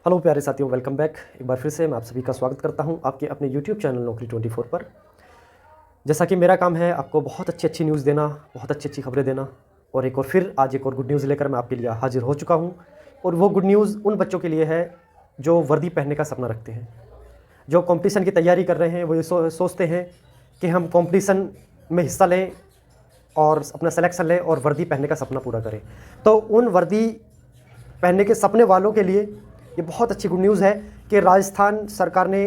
Hello प्यारे साथियों, welcome back. एक बार फिर से मैं आप सभी का स्वागत करता हूं आपके अपने यूट्यूब चैनल नौकरी 24 पर। जैसा कि मेरा काम है आपको बहुत अच्छी न्यूज़ देना, बहुत अच्छी खबरें देना, और एक और फिर आज एक और गुड न्यूज़ लेकर मैं आपके लिए हाजिर हो चुका हूं। और वो गुड न्यूज़ उन बच्चों के लिए है जो वर्दी पहनने का सपना रखते हैं, जो कॉम्पिटिशन की तैयारी कर रहे हैं। वो ये सोचते हैं कि हम कॉम्पिटिशन में हिस्सा लें और अपना सिलेक्शन लें और वर्दी पहनने का सपना पूरा करें। तो उन वर्दी पहनने के सपने वालों के लिए ये बहुत अच्छी गुड न्यूज़ है कि राजस्थान सरकार ने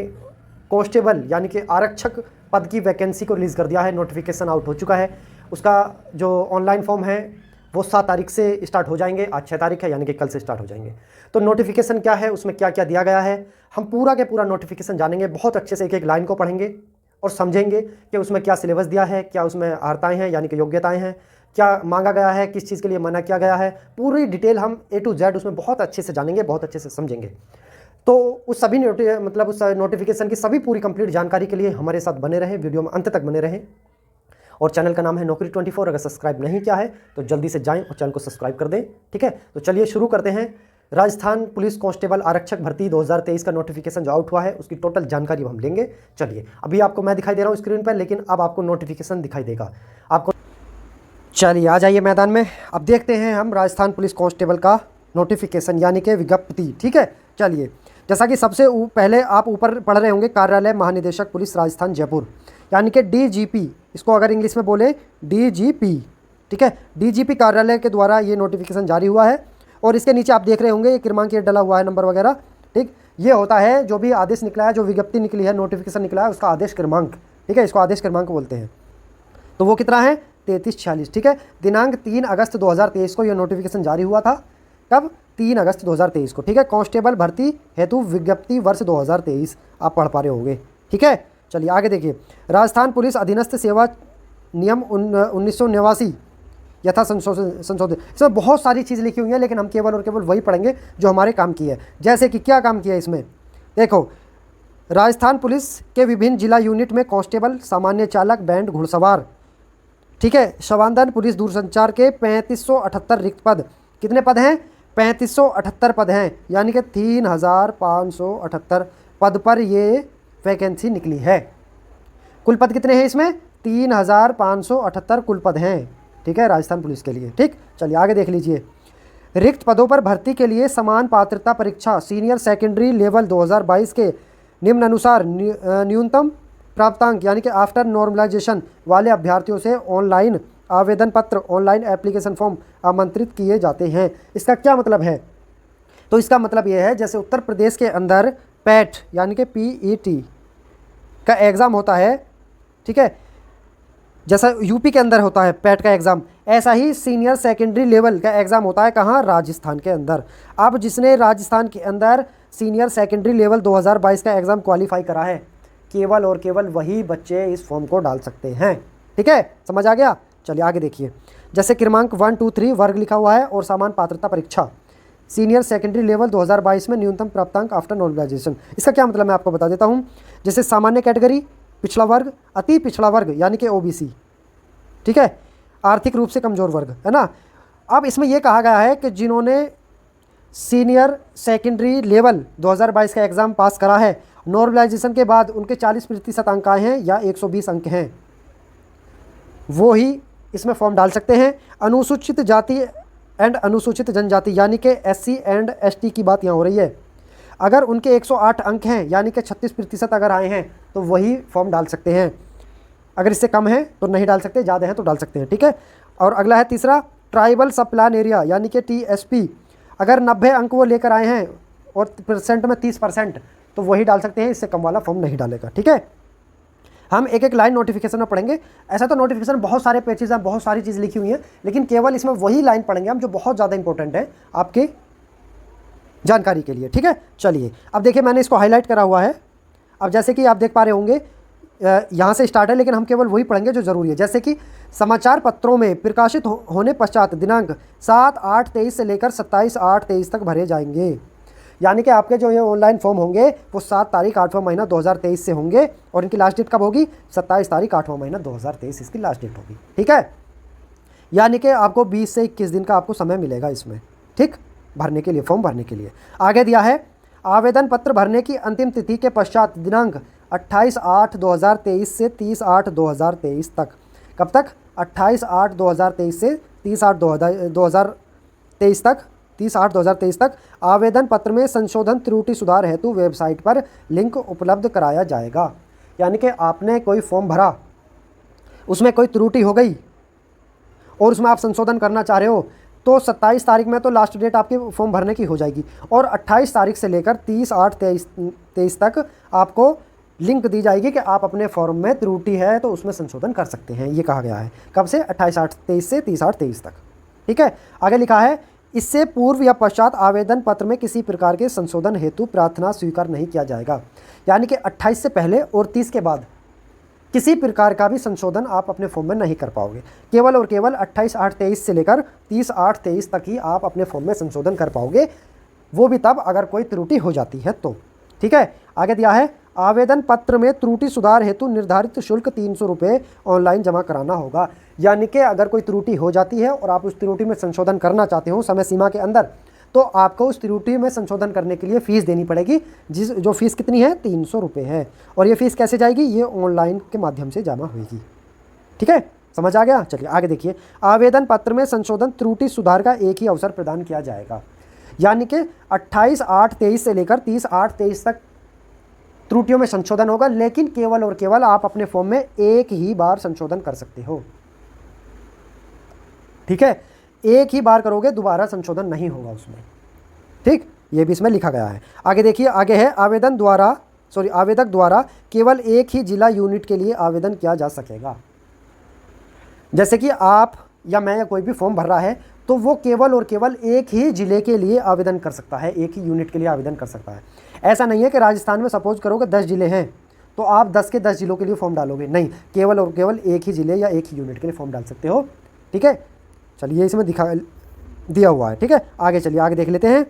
कांस्टेबल यानी कि आरक्षक पद की वैकेंसी को रिलीज़ कर दिया है। नोटिफिकेशन आउट हो चुका है। उसका जो ऑनलाइन फॉर्म है वो 7 तारीख से स्टार्ट हो जाएंगे। आज 6 तारीख है, यानी कि कल से स्टार्ट हो जाएंगे। तो नोटिफिकेशन क्या है, उसमें क्या क्या दिया गया है, हम पूरा के पूरा नोटिफिकेशन जानेंगे। बहुत अच्छे से एक एक लाइन को पढ़ेंगे और समझेंगे कि उसमें क्या सिलेबस दिया है, क्या उसमें अर्हताएँ हैं यानी कि योग्यताएँ हैं, क्या मांगा गया है, किस चीज़ के लिए मना किया गया है। पूरी डिटेल हम A to Z उसमें बहुत अच्छे से जानेंगे, बहुत अच्छे से समझेंगे। तो उस सभी उस नोटिफिकेशन की सभी पूरी कंप्लीट जानकारी के लिए हमारे साथ बने रहें, वीडियो में अंत तक बने रहें। और चैनल का नाम है नौकरी 24। अगर सब्सक्राइब नहीं किया है तो जल्दी से जाएं और चैनल को सब्सक्राइब कर दें, ठीक है। तो चलिए शुरू करते हैं। राजस्थान पुलिस कांस्टेबल आरक्षक भर्ती 2023 का नोटिफिकेशन जो आउट हुआ है उसकी टोटल जानकारी हम लेंगे। चलिए, अभी आपको मैं दिखाई दे रहा हूँ स्क्रीन पर, लेकिन अब आपको नोटिफिकेशन दिखाई देगा आपको। चलिए आ जाइए मैदान में। अब देखते हैं हम राजस्थान पुलिस कांस्टेबल का नोटिफिकेशन यानी कि विज्ञप्ति, ठीक है। चलिए, जैसा कि सबसे पहले आप ऊपर पढ़ रहे होंगे, कार्यालय महानिदेशक पुलिस राजस्थान जयपुर यानी कि DGP, इसको अगर इंग्लिश में बोले DGP, ठीक है। DGP कार्यालय के द्वारा ये नोटिफिकेशन जारी हुआ है। और इसके नीचे आप देख रहे होंगे ये क्रमांक ये डला हुआ है, नंबर वगैरह, ठीक। ये होता है जो भी आदेश निकला है, जो विज्ञप्ति निकली है, नोटिफिकेशन निकला है, उसका आदेश क्रमांक, ठीक है। इसको आदेश क्रमांक बोलते हैं। तो वो कितना है, 3346, ठीक है। दिनांक 3 अगस्त 2023 को यह नोटिफिकेशन जारी हुआ था। कब, 3 अगस्त 2023 को, ठीक है। कांस्टेबल भर्ती हेतु विज्ञप्ति वर्ष 2023 आप पढ़ पा रहे होंगे, ठीक है। चलिए आगे देखिए। राजस्थान पुलिस अधीनस्थ सेवा नियम 1989 यथा संशोधित। इसमें बहुत सारी चीज़ लिखी हुई है, लेकिन हम केवल और केवल वही पढ़ेंगे जो हमारे काम की है। जैसे कि क्या काम किया है इसमें, देखो, राजस्थान पुलिस के विभिन्न जिला यूनिट में कांस्टेबल, सामान्य चालक, बैंड, घुड़सवार, ठीक है, शवांदन, पुलिस दूरसंचार के 3578 रिक्त पद। कितने पद हैं, 3578 पद हैं, यानी कि 3578 पद पर ये वैकेंसी निकली है। कुल पद कितने हैं इसमें, 3578 कुल पद हैं, ठीक है, राजस्थान पुलिस के लिए, ठीक। चलिए आगे देख लीजिए। रिक्त पदों पर भर्ती के लिए समान पात्रता परीक्षा सीनियर सेकेंडरी लेवल 2022 के निम्न अनुसार न्यूनतम प्राप्तांक यानी कि आफ्टर नॉर्मलाइजेशन वाले अभ्यर्थियों से ऑनलाइन आवेदन पत्र, ऑनलाइन एप्लीकेशन फॉर्म आमंत्रित किए जाते हैं। इसका क्या मतलब है, तो इसका मतलब यह है जैसे उत्तर प्रदेश के अंदर पैट यानी कि PET का एग्ज़ाम होता है, ठीक है, जैसा यूपी के अंदर होता है पैट का एग्ज़ाम, ऐसा ही सीनियर सेकेंडरी लेवल का एग्ज़ाम होता है। कहाँ, राजस्थान के अंदर। अब जिसने राजस्थान के अंदर सीनियर सेकेंडरी लेवल 2022 का एग्ज़ाम क्वालिफाई करा है, केवल और केवल वही बच्चे इस फॉर्म को डाल सकते हैं, ठीक है, समझ आ गया। चलिए आगे देखिए। जैसे क्रमांक 1, 2, 3 वर्ग लिखा हुआ है और समान पात्रता परीक्षा सीनियर सेकेंडरी लेवल 2022 में न्यूनतम प्राप्तांक आफ्टर नॉर्मलाइजेशन। इसका क्या मतलब मैं आपको बता देता हूँ। जैसे सामान्य कैटेगरी, पिछड़ा वर्ग, अति पिछड़ा वर्ग यानी कि OBC, ठीक है, आर्थिक रूप से कमज़ोर वर्ग, है ना। अब इसमें यह कहा गया है कि जिन्होंने सीनियर सेकेंडरी लेवल 2022 का एग्ज़ाम पास करा है, नॉर्मलाइजेशन के बाद उनके 40% अंक आए हैं या 120 अंक हैं, वो ही इसमें फॉर्म डाल सकते हैं। अनुसूचित जाति एंड अनुसूचित जनजाति यानी कि SC एंड ST की बात यहाँ हो रही है। अगर उनके 108 अंक हैं यानी कि 36% अगर आए हैं तो वही फॉर्म डाल सकते हैं। अगर इससे कम है तो नहीं डाल सकते, ज़्यादा हैं तो डाल सकते हैं, ठीक है। और अगला है तीसरा, ट्राइबल सब प्लान एरिया यानी कि TSP। अगर 90 अंक वो लेकर आए हैं और परसेंट में 30%, तो वही डाल सकते हैं, इससे कम वाला फॉर्म नहीं डालेगा, ठीक है। हम एक एक लाइन नोटिफिकेशन में पढ़ेंगे। ऐसा तो नोटिफिकेशन बहुत सारे पेजेस हैं, बहुत सारी चीज़ लिखी हुई हैं, लेकिन केवल इसमें वही लाइन पढ़ेंगे हम जो बहुत ज़्यादा इंपॉर्टेंट है आपके जानकारी के लिए, ठीक है। चलिए अब देखिए, मैंने इसको हाईलाइट करा हुआ है। अब जैसे कि आप देख पा रहे होंगे यहाँ से स्टार्ट है, लेकिन हम केवल वही पढ़ेंगे जो ज़रूरी है। जैसे कि समाचार पत्रों में प्रकाशित होने पश्चात दिनांक 7/8/23 से लेकर 27/8/23 तक भरे जाएंगे। यानी कि आपके जो ये ऑनलाइन फॉर्म होंगे वो 7 तारीख 8वां महीना 2023 से होंगे, और इनकी लास्ट डेट कब होगी, 27 तारीख 8वां महीना 2023 इसकी लास्ट डेट होगी, ठीक है। यानी कि आपको 20 से 21 दिन का आपको समय मिलेगा इसमें, ठीक, भरने के लिए, फॉर्म भरने के लिए। आगे दिया है आवेदन पत्र भरने की अंतिम तिथि के पश्चात दिनांक 28/8/2023 से 30/8/2023 तक। कब तक? 28/8/2023 से 30/8/2023 तक 30/8/2023 तक आवेदन पत्र में संशोधन त्रुटि सुधार हेतु वेबसाइट पर लिंक उपलब्ध कराया जाएगा। यानी कि आपने कोई फॉर्म भरा, उसमें कोई त्रुटि हो गई और उसमें आप संशोधन करना चाह रहे हो, तो 27 तारीख में तो लास्ट डेट आपके फॉर्म भरने की हो जाएगी और 28 तारीख से लेकर 30/8/23 तक आपको लिंक दी जाएगी कि आप अपने फॉर्म में त्रुटि है तो उसमें संशोधन कर सकते हैं। ये कहा गया है कब से? 28/8/23 से 30/8/23 तक। ठीक है, आगे लिखा है इससे पूर्व या पश्चात आवेदन पत्र में किसी प्रकार के संशोधन हेतु प्रार्थना स्वीकार नहीं किया जाएगा। यानी कि 28 से पहले और 30 के बाद किसी प्रकार का भी संशोधन आप अपने फॉर्म में नहीं कर पाओगे। केवल और केवल 28/8/23 से लेकर 30/8/23 तक ही आप अपने फॉर्म में संशोधन कर पाओगे, वो भी तब अगर कोई त्रुटि हो जाती है तो। ठीक है, आगे दिया है आवेदन पत्र में त्रुटि सुधार हेतु निर्धारित शुल्क 300 रुपये ऑनलाइन जमा कराना होगा। यानी कि अगर कोई त्रुटि हो जाती है और आप उस त्रुटि में संशोधन करना चाहते हो समय सीमा के अंदर, तो आपको उस त्रुटि में संशोधन करने के लिए फ़ीस देनी पड़ेगी, जो फ़ीस कितनी है? 300 रुपये है। और ये फ़ीस कैसे जाएगी? ये ऑनलाइन के माध्यम से जमा होगी। ठीक है, समझ आ गया? चलिए आगे देखिए। आवेदन पत्र में संशोधन त्रुटि सुधार का एक ही अवसर प्रदान किया जाएगा। यानी कि 28/8/23 से लेकर 30/8/23 तक त्रुटियों में संशोधन होगा, लेकिन केवल और केवल आप अपने फॉर्म में एक ही बार संशोधन कर सकते हो। ठीक है, एक ही बार करोगे, दोबारा संशोधन नहीं होगा उसमें। ठीक, ये भी इसमें लिखा गया है। आगे देखिए, आगे है आवेदक द्वारा केवल एक ही जिला यूनिट के लिए आवेदन किया जा सकेगा। जैसे कि आप या मैं या कोई भी फॉर्म भर रहा है तो वो केवल और केवल एक ही जिले के लिए आवेदन कर सकता है, एक ही यूनिट के लिए आवेदन कर सकता है। ऐसा नहीं है कि राजस्थान में सपोज करो कि 10 जिले हैं तो आप 10 के 10 जिलों के लिए फॉर्म डालोगे, नहीं, केवल और केवल एक ही जिले या एक ही यूनिट के लिए फॉर्म डाल सकते हो। ठीक है, चलिए इसमें दिया हुआ है। ठीक है, आगे चलिए, आगे देख लेते हैं।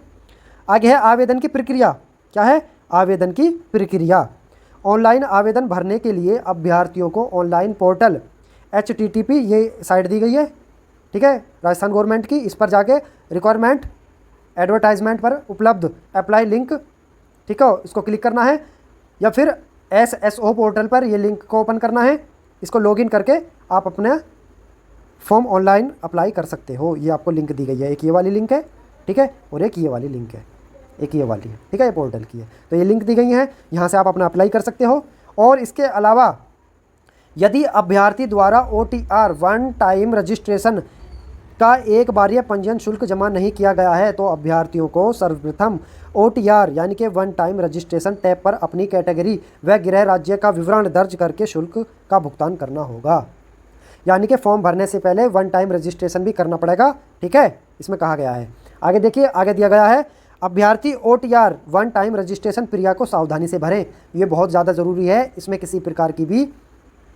आगे है आवेदन की प्रक्रिया। क्या है? आवेदन की प्रक्रिया। ऑनलाइन आवेदन भरने के लिए अभ्यर्थियों को ऑनलाइन पोर्टल HTTP ये साइट दी गई है, ठीक है, राजस्थान गवर्नमेंट की। इस पर जाके रिक्वायरमेंट एडवर्टाइजमेंट पर उपलब्ध अप्लाई लिंक, ठीक है, इसको क्लिक करना है, या फिर SSO पोर्टल पर ये लिंक को ओपन करना है। इसको लॉगिन करके आप अपने फॉर्म ऑनलाइन अप्लाई कर सकते हो। ये आपको लिंक दी गई है, एक ये वाली लिंक है, ठीक है, और एक ये वाली लिंक है, एक ये वाली है, ठीक है, ये पोर्टल की है। तो ये लिंक दी गई है, यहाँ से आप अपना अप्लाई कर सकते हो। और इसके अलावा यदि अभ्यर्थी द्वारा OTR वन टाइम रजिस्ट्रेशन का एक बारीय पंजीयन शुल्क जमा नहीं किया गया है तो अभ्यर्थियों को सर्वप्रथम OTR यानी कि वन टाइम रजिस्ट्रेशन टैब पर अपनी कैटेगरी व गृह राज्य का विवरण दर्ज करके शुल्क का भुगतान करना होगा। यानी कि फॉर्म भरने से पहले वन टाइम रजिस्ट्रेशन भी करना पड़ेगा। ठीक है, इसमें कहा गया है। आगे देखिए, आगे दिया गया है अभ्यर्थी OTR वन टाइम रजिस्ट्रेशन प्रक्रिया को सावधानी से भरें। ये बहुत ज़्यादा ज़रूरी है, इसमें किसी प्रकार की भी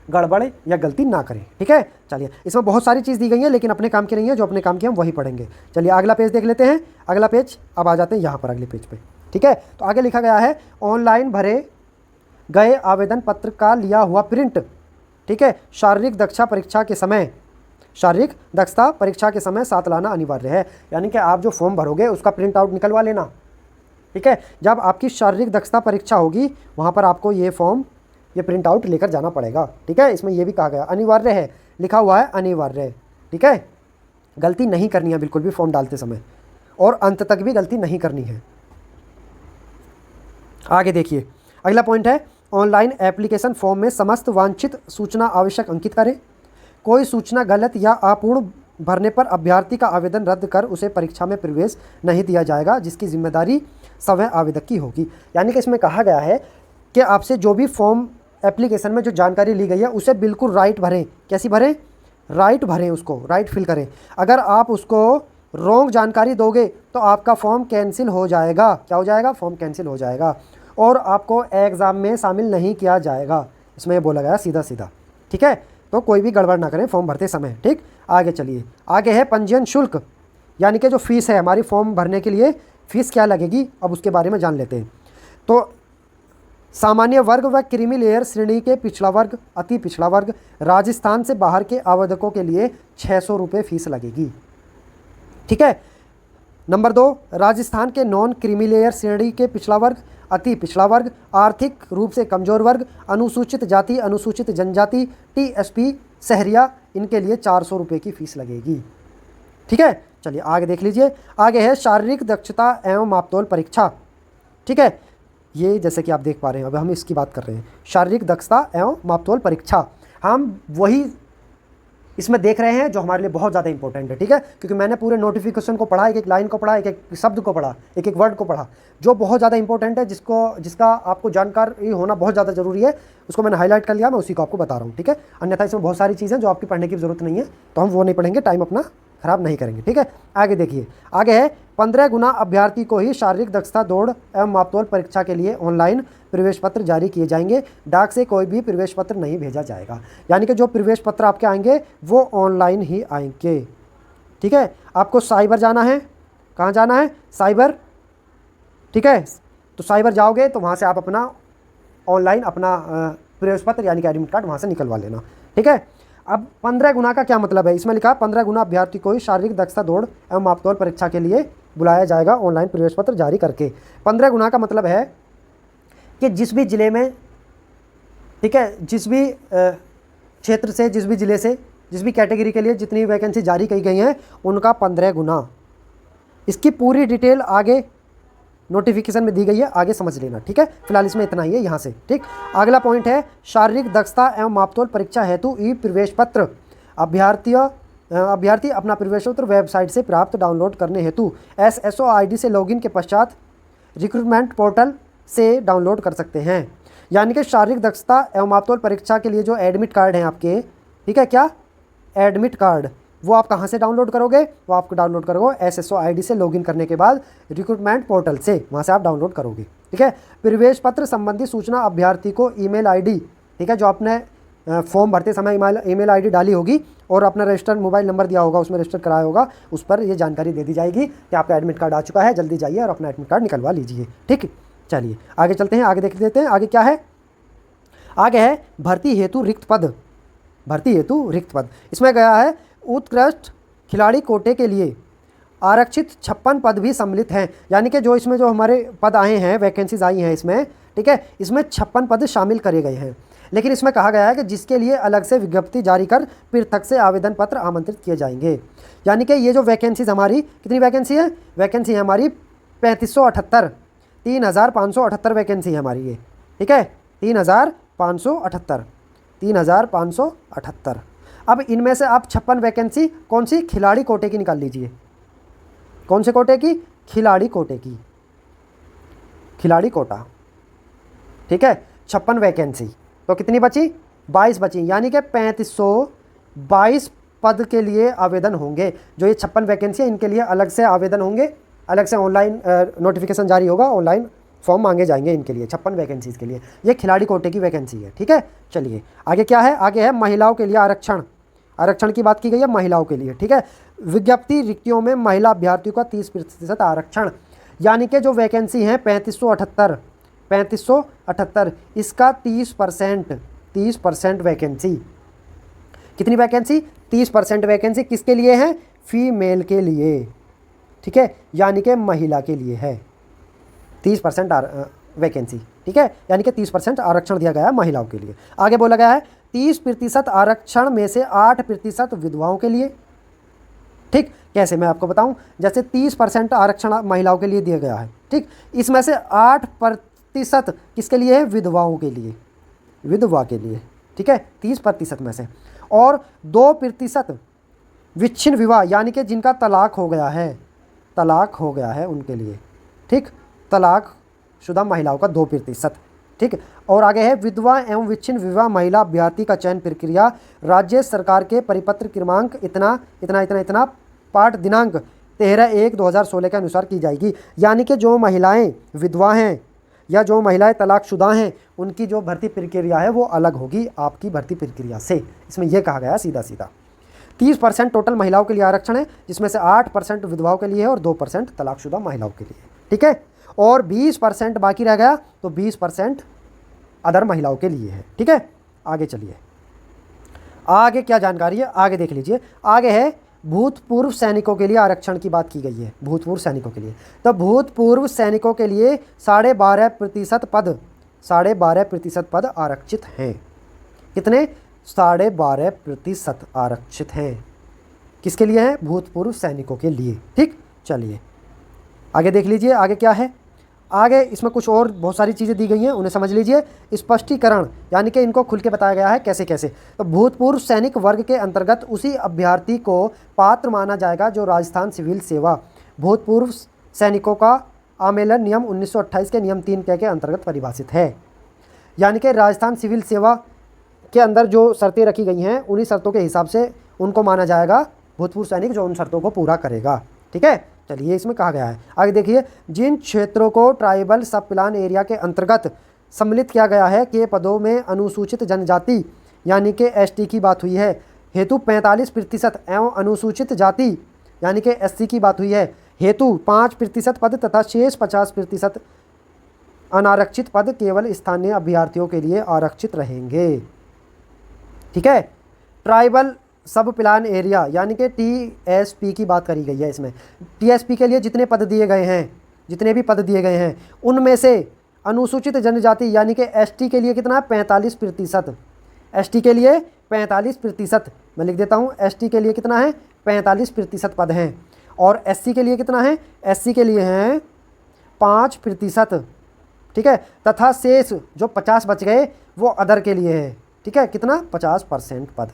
गड़बड़ या गलती ना करें। ठीक है, चलिए, इसमें बहुत सारी चीज़ दी गई है लेकिन अपने काम की नहीं है, जो अपने काम की हम वही पढ़ेंगे। चलिए अगला पेज देख लेते हैं। अगला पेज, अब आ जाते हैं यहाँ पर अगले पेज पे। ठीक है, तो आगे लिखा गया है ऑनलाइन भरे गए आवेदन पत्र का लिया हुआ प्रिंट, ठीक है, शारीरिक दक्षता परीक्षा के समय साथ लाना अनिवार्य है। यानी कि आप जो फॉर्म भरोगे उसका प्रिंट आउट निकलवा लेना। ठीक है, जब आपकी शारीरिक दक्षता परीक्षा होगी वहाँ पर आपको ये फॉर्म, ये प्रिंट आउट लेकर जाना पड़ेगा। ठीक है, इसमें ये भी कहा गया अनिवार्य है, लिखा हुआ है अनिवार्य। ठीक है, गलती नहीं करनी है बिल्कुल भी फॉर्म डालते समय, और अंत तक भी गलती नहीं करनी है। आगे देखिए, अगला पॉइंट है ऑनलाइन एप्लीकेशन फॉर्म में समस्त वांछित सूचना आवश्यक अंकित करें। कोई सूचना गलत या अपूर्ण भरने पर अभ्यर्थी का आवेदन रद्द कर उसे परीक्षा में प्रवेश नहीं दिया जाएगा, जिसकी जिम्मेदारी स्वयं आवेदक की होगी। यानी कि इसमें कहा गया है कि आपसे जो भी फॉर्म एप्लीकेशन में जो जानकारी ली गई है उसे बिल्कुल राइट भरें। कैसी भरें? राइट भरें, उसको राइट फिल करें। अगर आप उसको रॉन्ग जानकारी दोगे तो आपका फॉर्म कैंसिल हो जाएगा। क्या हो जाएगा? फॉर्म कैंसिल हो जाएगा और आपको एग्ज़ाम में शामिल नहीं किया जाएगा। इसमें बोला गया सीधा सीधा। ठीक है, तो कोई भी गड़बड़ ना करें फॉर्म भरते समय। ठीक, आगे चलिए, आगे है पंजीयन शुल्क, यानी कि जो फीस है हमारी फॉर्म भरने के लिए फ़ीस क्या लगेगी, अब उसके बारे में जान लेते हैं। तो सामान्य वर्ग व क्रीमी लेयर श्रेणी के पिछड़ा वर्ग, अति पिछड़ा वर्ग, राजस्थान से बाहर के आवेदकों के लिए 600 रुपये फ़ीस लगेगी। ठीक है, नंबर 2, राजस्थान के नॉन क्रीमी लेयर श्रेणी के पिछड़ा वर्ग, अति पिछड़ा वर्ग, आर्थिक रूप से कमजोर वर्ग, अनुसूचित जाति, अनुसूचित जनजाति, टीएसपी, शहरिया, इनके लिए 400 रुपये की फीस लगेगी। ठीक है, चलिए आगे देख लीजिए। आगे है शारीरिक दक्षता एवं मापतोल परीक्षा। ठीक है, ये जैसे कि आप देख पा रहे हैं, अब हम इसकी बात कर रहे हैं, शारीरिक दक्षता एवं मापतोल परीक्षा। हम वही इसमें देख रहे हैं जो हमारे लिए बहुत ज़्यादा इंपॉर्टेंट है। ठीक है, क्योंकि मैंने पूरे नोटिफिकेशन को पढ़ा, एक एक लाइन को पढ़ा, एक एक शब्द को पढ़ा, एक एक वर्ड को पढ़ा, जो बहुत ज़्यादा इंपॉर्टेंट है, जिसका आपको जानकारी होना बहुत ज़्यादा ज़रूरी है, उसको मैंने हाईलाइट कर लिया, मैं उसी को आपको बता रहा हूँ। ठीक है, अन्यथा इसमें बहुत सारी चीज़ें जो आपकी पढ़ने की ज़रूरत नहीं है, तो हम वो नहीं पढ़ेंगे, टाइम अपना खराब नहीं करेंगे। ठीक है, आगे देखिए। आगे है 15 गुना अभ्यर्थी को ही शारीरिक दक्षता दौड़ एवं मापतोल परीक्षा के लिए ऑनलाइन प्रवेश पत्र जारी किए जाएंगे। डाक से कोई भी प्रवेश पत्र नहीं भेजा जाएगा, यानी कि जो प्रवेश पत्र आपके आएंगे वो ऑनलाइन ही आएंगे। ठीक है, आपको साइबर जाना है। कहाँ जाना है? साइबर। ठीक है, तो साइबर जाओगे तो वहाँ से आप अपना ऑनलाइन अपना प्रवेश पत्र यानी कि एडमिट कार्ड वहाँ से निकलवा लेना। ठीक है, अब 15 गुना का क्या मतलब है? इसमें लिखा 15 गुना अभ्यर्थी को ही शारीरिक दक्षता दौड़ एवं मापतोल परीक्षा के लिए बुलाया जाएगा ऑनलाइन प्रवेश पत्र जारी करके। 15 गुना का मतलब है कि जिस भी ज़िले में, ठीक है, जिस भी क्षेत्र से, जिस भी ज़िले से, जिस भी कैटेगरी के लिए जितनी वैकेंसी जारी की गई हैं उनका 15 गुना। इसकी पूरी डिटेल आगे नोटिफिकेशन में दी गई है, आगे समझ लेना। ठीक है, फिलहाल इसमें इतना ही है यहाँ से। ठीक, अगला पॉइंट है शारीरिक दक्षता एवं मापतोल परीक्षा हेतु ई प्रवेश पत्र। अभ्यर्थी अपना प्रवेश पत्र वेबसाइट से प्राप्त डाउनलोड करने हेतु SSO ID से लॉगिन के पश्चात रिक्रूटमेंट पोर्टल से डाउनलोड कर सकते हैं। यानी कि शारीरिक दक्षता एवं मापतोल परीक्षा के लिए जो एडमिट कार्ड हैं आपके, ठीक है, क्या एडमिट कार्ड, वो आप कहाँ से डाउनलोड करोगे? वो आपको डाउनलोड करोगे SSO ID से लॉगिन करने के बाद रिक्रूटमेंट पोर्टल से, वहाँ से आप डाउनलोड करोगे। ठीक है, प्रवेश पत्र संबंधी सूचना अभ्यर्थी को ईमेल ID, ठीक है, जो आपने फॉर्म भरते समय ईमेल ID डाली होगी और अपना रजिस्टर्ड मोबाइल नंबर दिया होगा, उसमें रजिस्टर कराया होगा, उस पर ये जानकारी दे दी जाएगी कि आपका एडमिट कार्ड आ चुका है, जल्दी जाइए और अपना एडमिट कार्ड निकलवा लीजिए। ठीक, चलिए आगे चलते हैं, आगे देख लेते हैं आगे क्या है। आगे है भर्ती हेतु रिक्त पद। भर्ती हेतु रिक्त पद, इसमें गया है उत्कृष्ट खिलाड़ी कोटे के लिए आरक्षित 56 पद भी सम्मिलित हैं। यानी कि जो इसमें जो हमारे पद आए हैं, वैकेंसीज आई हैं इसमें, ठीक है, इसमें 56 पद शामिल करे गए हैं। लेकिन इसमें कहा गया है कि जिसके लिए अलग से विज्ञप्ति जारी कर पृथक से आवेदन पत्र आमंत्रित किए जाएंगे। यानी कि ये जो वैकेंसीज हमारी, कितनी वैकेंसी है? वैकेंसी है हमारी 3578, 3578 वैकेंसी है हमारी ये। ठीक है, 3578, 3578। अब इनमें से आप 56 वैकेंसी कौन सी? खिलाड़ी कोटे की निकाल लीजिए। कौन से कोटे की? खिलाड़ी कोटे की, खिलाड़ी कोटा। ठीक है, 56 वैकेंसी, तो कितनी बची? 22 बची, यानी कि 3522 पद के लिए आवेदन होंगे। जो ये 56 वैकेंसी है इनके लिए अलग से आवेदन होंगे, अलग से ऑनलाइन नोटिफिकेशन जारी होगा, ऑनलाइन फॉर्म मांगे जाएंगे इनके लिए 56 वैकेंसीज़ के लिए। ये खिलाड़ी कोटे की वैकेंसी है। ठीक है, चलिए आगे क्या है? आगे है महिलाओं के लिए आरक्षण। आरक्षण की बात की गई है महिलाओं के लिए। ठीक है, विज्ञप्ति रिक्तियों में महिला अभ्यर्थियों का 30% आरक्षण, यानी कि जो वैकेंसी है 3578, इसका 30% वैकेंसी। कितनी वैकेंसी? 30% वैकेंसी किसके लिए है? फीमेल के लिए। ठीक है, यानी कि महिला के लिए है 30% वैकेंसी। ठीक है, यानी कि 30% आरक्षण दिया गया है महिलाओं के लिए। आगे बोला गया है 30% आरक्षण में से 8% विधवाओं के लिए। ठीक, कैसे मैं आपको बताऊं, जैसे 30% आरक्षण महिलाओं के लिए दिया गया है, ठीक, इसमें से 8% किसके लिए है? विधवाओं के लिए, विधवा के लिए। ठीक है, 30% में से, और 2% विच्छिन्न विवाह, यानी कि जिनका तलाक हो गया है, तलाक हो गया है उनके लिए। ठीक, तलाक शुदा महिलाओं का 2%। ठीक, और आगे है विधवा एवं विच्छिन्न विवाह महिला अभ्यर्थी का चयन प्रक्रिया राज्य सरकार के परिपत्र क्रमांक इतना पाठ दिनांक 13/1/2016 के अनुसार की जाएगी। यानी कि जो महिलाएं विधवा हैं या जो महिलाएं तलाकशुदा हैं उनकी जो भर्ती प्रक्रिया है वो अलग होगी आपकी भर्ती प्रक्रिया से। इसमें यह कहा गया सीधा सीधा। 30% टोटल महिलाओं के लिए आरक्षण है, जिसमें से 8% विधवाओं के लिए है और 2% तलाकशुदा महिलाओं के लिए। ठीक है, और 20% बाकी रह गया, तो 20% अदर महिलाओं के लिए है। ठीक है, आगे चलिए, आगे क्या जानकारी है आगे देख लीजिए। आगे है भूतपूर्व सैनिकों के लिए आरक्षण की बात की गई है, भूतपूर्व सैनिकों के लिए। तो भूतपूर्व सैनिकों के लिए 12.5% पद, 12.5% पद आरक्षित हैं। कितने? 12.5% आरक्षित हैं। किसके लिए हैं? भूतपूर्व सैनिकों के लिए। ठीक, चलिए आगे देख लीजिए, आगे क्या है। आगे इसमें कुछ और बहुत सारी चीज़ें दी गई हैं, उन्हें समझ लीजिए। स्पष्टीकरण, यानी कि इनको खुल के बताया गया है कैसे कैसे। तो भूतपूर्व सैनिक वर्ग के अंतर्गत उसी अभ्यर्थी को पात्र माना जाएगा जो राजस्थान सिविल सेवा भूतपूर्व सैनिकों का आमेलन नियम 1928 के नियम 3 के अंतर्गत परिभाषित है। यानी कि राजस्थान सिविल सेवा के अंदर जो शर्तें रखी गई हैं, उन्हीं शर्तों के हिसाब से उनको माना जाएगा भूतपूर्व सैनिक जो उन शर्तों को पूरा करेगा। ठीक है, चलिए इसमें कहा गया है। आगे देखिए, जिन क्षेत्रों को ट्राइबल सब प्लान एरिया के अंतर्गत सम्मिलित किया गया है के पदों में अनुसूचित जनजाति यानी कि एसटी की बात हुई है हेतु 45% एवं अनुसूचित जाति यानी कि एससी की बात हुई है हेतु 5% पद तथा शेष 50% अनारक्षित पद केवल स्थानीय अभ्यर्थियों के लिए आरक्षित रहेंगे। ठीक है, ट्राइबल सब प्लान एरिया यानी कि टीएसपी की बात करी गई है। इसमें टीएसपी के लिए जितने पद दिए गए हैं, जितने भी पद दिए गए हैं, उनमें से अनुसूचित जनजाति यानी कि एसटी के लिए कितना है? 45%। एसटी के लिए 45%, मैं लिख देता हूँ। एसटी के लिए कितना है? 45% पद हैं। और एससी के लिए कितना है? एससी के लिए हैं 5%। ठीक है, तथा शेष जो 50 बच गए वो अदर के लिए है। ठीक है, कितना? 50% पद।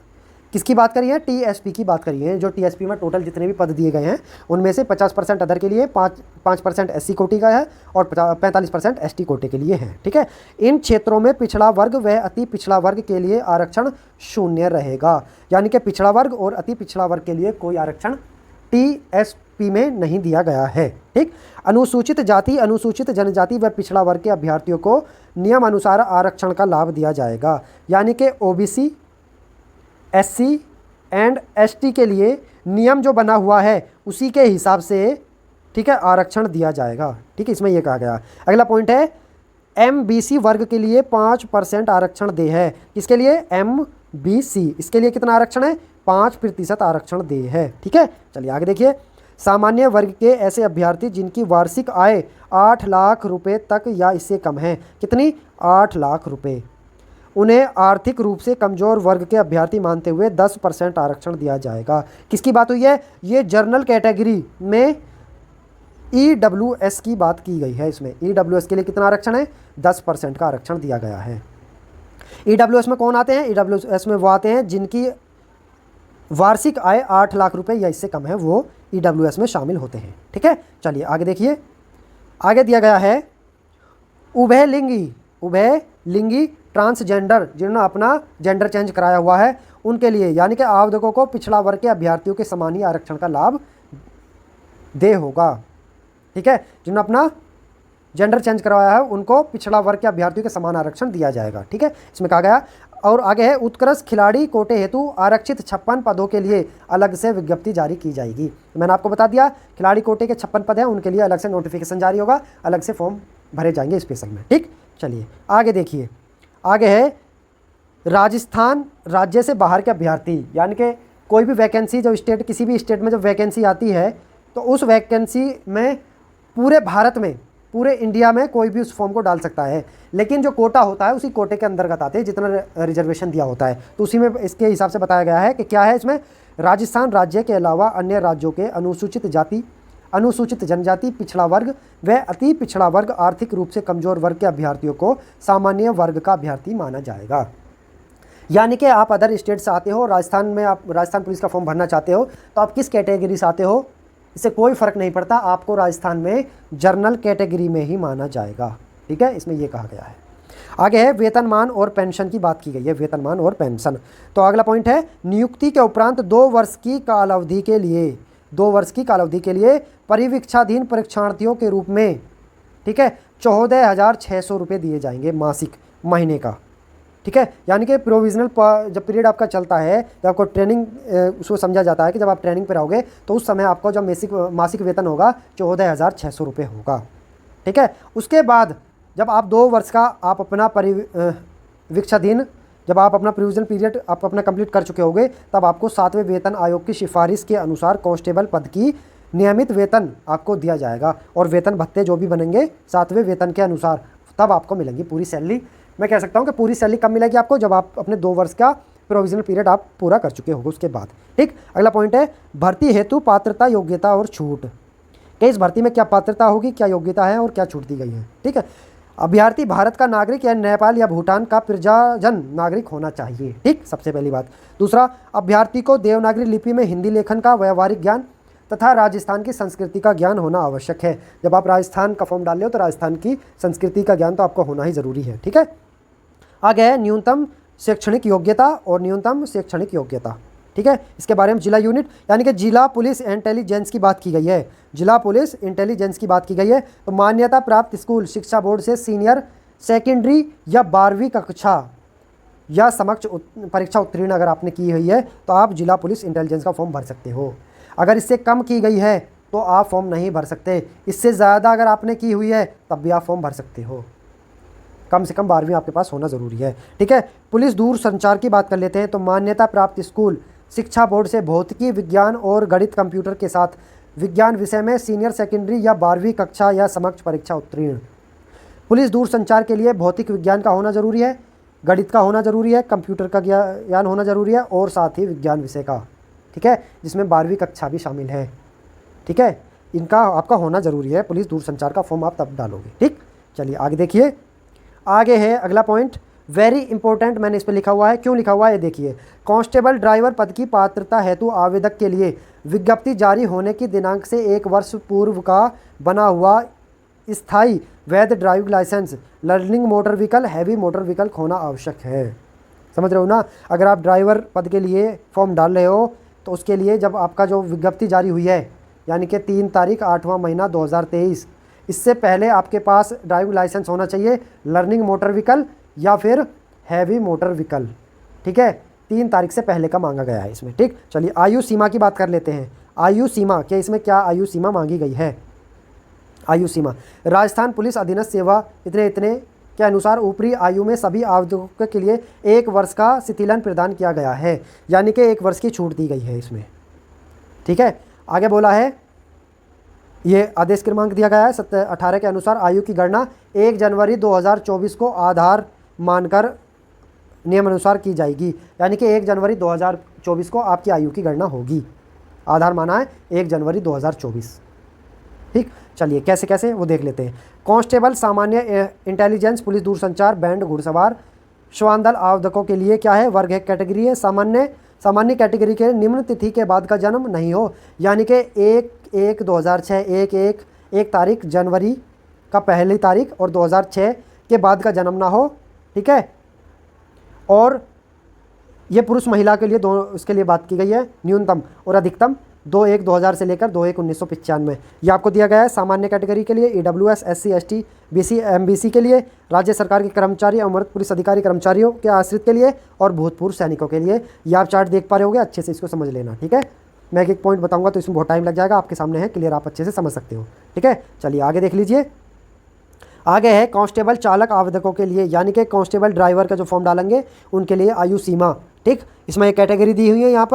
किसकी बात करी है? टीएसपी की बात करी है। जो टीएसपी में टोटल जितने भी पद दिए गए हैं उनमें से 50% अदर के लिए, 5% एससी कोटि का है और 45% एसटी कोटे के लिए है। ठीक है, इन क्षेत्रों में पिछड़ा वर्ग व अति पिछड़ा वर्ग के लिए आरक्षण शून्य रहेगा। यानी कि पिछड़ा वर्ग और अति पिछड़ा वर्ग के लिए कोई आरक्षण टीएसपी में नहीं दिया गया है। ठीक, अनुसूचित जाति, अनुसूचित जनजाति व पिछड़ा वर्ग के अभ्यर्थियों को नियम अनुसार आरक्षण का लाभ दिया जाएगा। यानी कि ओबीसी, एससी एंड एसटी के लिए नियम जो बना हुआ है उसी के हिसाब से, ठीक है, आरक्षण दिया जाएगा। ठीक है, इसमें यह कहा गया। अगला पॉइंट है एमबीसी वर्ग के लिए 5% आरक्षण दे है। किसके लिए? एमबीसी, इसके लिए कितना आरक्षण है? 5% आरक्षण दे है। ठीक है, चलिए आगे देखिए। सामान्य वर्ग के ऐसे अभ्यर्थी जिनकी वार्षिक आय 8 लाख रुपए तक या इससे कम है। कितनी? 8 लाख रुपए। उन्हें आर्थिक रूप से कमजोर वर्ग के अभ्यर्थी मानते हुए 10% आरक्षण दिया जाएगा। किसकी बात हुई है? ये जनरल कैटेगरी में ईडब्ल्यूएस की बात की गई है। इसमें ईडब्ल्यूएस के लिए कितना आरक्षण है? 10% का आरक्षण दिया गया है। ईडब्ल्यूएस में कौन आते हैं? ईडब्ल्यूएस में वो आते हैं जिनकी वार्षिक आय 8 लाख रुपए या इससे कम है, वो ईडब्ल्यूएस में शामिल होते हैं। ठीक है, चलिए आगे देखिए। आगे दिया गया है उभयलिंगी ट्रांसजेंडर जिन्होंने अपना जेंडर चेंज कराया हुआ है उनके लिए, यानी कि आवेदकों को पिछड़ा वर्ग के अभ्यर्थियों के समान ही आरक्षण का लाभ दे होगा। ठीक है, जिन्होंने अपना जेंडर चेंज करवाया है उनको पिछड़ा वर्ग के अभ्यर्थियों के समान आरक्षण दिया जाएगा। ठीक है, इसमें कहा गया। और आगे है उत्कृष्ट खिलाड़ी कोटे हेतु आरक्षित 56 पदों के लिए अलग से विज्ञप्ति जारी की जाएगी। मैंने आपको बता दिया, खिलाड़ी कोटे के 56 पद हैं, उनके लिए अलग से नोटिफिकेशन जारी होगा, अलग से फॉर्म भरे जाएंगे स्पेशल में। ठीक, चलिए आगे देखिए। आगे है राजस्थान राज्य से बाहर के अभ्यर्थी, यानी कि कोई भी वैकेंसी जो स्टेट, किसी भी स्टेट में जब वैकेंसी आती है तो उस वैकेंसी में पूरे भारत में, पूरे इंडिया में कोई भी उस फॉर्म को डाल सकता है, लेकिन जो कोटा होता है उसी कोटे के अंतर्गत आते हैं जितना रिजर्वेशन दिया होता है। तो उसी में इसके हिसाब से बताया गया है कि क्या है इसमें, राजस्थान राज्य के अलावा अन्य राज्यों के अनुसूचित जाति, अनुसूचित जनजाति, पिछड़ा वर्ग व अति पिछड़ा वर्ग, आर्थिक रूप से कमजोर वर्ग के अभ्यर्थियों को सामान्य वर्ग का अभ्यर्थी माना जाएगा। यानी कि आप अदर स्टेट से आते हो, राजस्थान में आप राजस्थान पुलिस का फॉर्म भरना चाहते हो तो आप किस कैटेगरी से आते हो, इससे कोई फ़र्क नहीं पड़ता, आपको राजस्थान में जनरल कैटेगरी में ही माना जाएगा। ठीक है, इसमें यह कहा गया है। आगे है वेतनमान और पेंशन की बात की गई है, वेतनमान और पेंशन। तो अगला पॉइंट है नियुक्ति के उपरांत 2 वर्ष की कालावधि के लिए, 2 वर्ष की कालावधि के लिए परिवीक्षाधीन परीक्षार्थियों के रूप में, ठीक है, 14,600 रुपये दिए जाएंगे मासिक, महीने का। ठीक है, यानी कि प्रोविजनल जब पीरियड आपका चलता है, जब आपको ट्रेनिंग, उसको समझा जाता है कि जब आप ट्रेनिंग पर रहोगे तो उस समय आपको जो मासिक वेतन होगा 14,600 रुपये होगा। ठीक है, उसके बाद जब आप 2 वर्ष का आप अपना परिवीक्षाधीन जब आप अपना प्रोविजनल पीरियड आप अपना कंप्लीट कर चुके होंगे तब आपको 7वें वेतन आयोग की सिफारिश के अनुसार कांस्टेबल पद की नियमित वेतन आपको दिया जाएगा और वेतन भत्ते जो भी बनेंगे 7वें वेतन के अनुसार तब आपको मिलेंगी पूरी सैलरी। मैं कह सकता हूँ कि पूरी सैलरी कब मिलेगी आपको, जब आप अपने 2 वर्ष का प्रोविजनल पीरियड आप पूरा कर चुके होंगे उसके बाद। ठीक, अगला पॉइंट है भर्ती हेतु पात्रता, योग्यता और छूट। कि इस भर्ती में क्या पात्रता होगी, क्या योग्यता है और क्या छूट दी गई है। ठीक है, अभ्यर्थी भारत का नागरिक या नेपाल या भूटान का प्रजाजन नागरिक होना चाहिए। ठीक, सबसे पहली बात। दूसरा, अभ्यर्थी को देवनागरी लिपि में हिंदी लेखन का व्यावहारिक ज्ञान तथा राजस्थान की संस्कृति का ज्ञान होना आवश्यक है। जब आप राजस्थान का फॉर्म डाल रहे हो तो राजस्थान की संस्कृति का ज्ञान तो आपको होना ही ज़रूरी है। ठीक है, आगे है न्यूनतम शैक्षणिक योग्यता और न्यूनतम शैक्षणिक योग्यता। ठीक है, इसके बारे में जिला यूनिट यानी कि जिला पुलिस इंटेलिजेंस की बात की गई है। जिला पुलिस इंटेलिजेंस की बात की गई है तो मान्यता प्राप्त स्कूल शिक्षा बोर्ड से सीनियर सेकेंडरी या 12वीं कक्षा या समक्ष परीक्षा उत्तीर्ण अगर आपने की हुई है तो आप जिला पुलिस इंटेलिजेंस का फॉर्म भर सकते हो। अगर इससे कम की गई है तो आप फॉर्म नहीं भर सकते। इससे ज़्यादा अगर आपने की हुई है तब भी आप फॉर्म भर सकते हो। कम से कम 12वीं आपके पास होना ज़रूरी है। ठीक है, पुलिस दूर संचार की बात कर लेते हैं तो मान्यता प्राप्त स्कूल शिक्षा बोर्ड से भौतिकी विज्ञान और गणित कंप्यूटर के साथ विज्ञान विषय में सीनियर सेकेंडरी या 12वीं कक्षा या समक्ष परीक्षा उत्तीर्ण। पुलिस दूर संचार के लिए भौतिक विज्ञान का होना ज़रूरी है, गणित का होना ज़रूरी है, कंप्यूटर का ज्ञान होना ज़रूरी है और साथ ही विज्ञान विषय का। ठीक है, जिसमें 12वीं कक्षा भी शामिल है। ठीक है, इनका आपका होना ज़रूरी है। पुलिस दूर संचार का फॉर्म आप तब डालोगे। ठीक, चलिए आगे देखिए। आगे है अगला पॉइंट वेरी इंपॉर्टेंट, मैंने इस पर लिखा हुआ है। क्यों लिखा हुआ है ये देखिए। कांस्टेबल ड्राइवर पद की पात्रता हेतु आवेदक के लिए विज्ञप्ति जारी होने की दिनांक से 1 वर्ष पूर्व का बना हुआ स्थायी वैध driving licence learning motor vehicle heavy motor vehicle होना आवश्यक है। समझ रहे हो ना। अगर आप ड्राइवर पद के लिए फॉर्म डाल रहे हो तो उसके लिए जब आपका जो विज्ञप्ति जारी हुई है यानी कि 3 तारीख 8वां महीना 2023, इससे पहले आपके पास ड्राइविंग लाइसेंस होना चाहिए लर्निंग मोटर व्हीकल या फिर हैवी मोटर व्हीकल। ठीक है, 3 तारीख से पहले का मांगा गया है इसमें। ठीक, चलिए आयु सीमा की बात कर लेते हैं। आयु सीमा क्या, इसमें क्या आयु सीमा मांगी गई है। आयु सीमा राजस्थान पुलिस अधीनस्थ सेवा इतने के अनुसार ऊपरी आयु में सभी आवेदकों के लिए 1 वर्ष का शिथिलन प्रदान किया गया है, यानी कि 1 वर्ष की छूट दी गई है इसमें। ठीक है, आगे बोला है ये आदेश क्रमांक दिया गया है 18 के अनुसार आयु की गणना 1 जनवरी 2024 को आधार मानकर नियम अनुसार की जाएगी, यानी कि 1 जनवरी 2024 को आपकी आयु की गणना होगी। आधार माना है 1 जनवरी 2024। ठीक, चलिए कैसे कैसे वो देख लेते हैं। कांस्टेबल सामान्य इंटेलिजेंस पुलिस दूरसंचार बैंड घुड़सवार श्वान दल आवेदकों के लिए क्या है, वर्ग है, कैटेगरी है सामान्य कैटेगरी के निम्न तिथि के बाद का जन्म नहीं हो, यानी कि 1/1/2006 1 तारीख जनवरी का पहली तारीख और 2006 के बाद का जन्म ना हो। ठीक है, और ये पुरुष महिला के लिए दोनों इसके लिए बात की गई है। न्यूनतम और अधिकतम 2/1/2000 से लेकर 2/1/1995। ये आपको दिया गया है सामान्य कैटेगरी के लिए EWS SC ST BC MBC के लिए, राज्य सरकार के कर्मचारी अमृत पुलिस अधिकारी कर्मचारियों के आश्रित के लिए और भूतपूर्व सैनिकों के लिए। ये आप चार्ट देख पा रहे होगे, अच्छे से इसको समझ लेना। ठीक है, मैं एक पॉइंट बताऊंगा तो इसमें बहुत टाइम लग जाएगा, आपके सामने है क्लियर, आप अच्छे से समझ सकते हो। ठीक है, चलिए आगे देख लीजिए। आगे है कांस्टेबल चालक आवेदकों के लिए, यानी कि कांस्टेबल ड्राइवर का जो फॉर्म डालेंगे उनके लिए आयु सीमा। ठीक, इसमें एक कैटेगरी दी हुई है यहाँ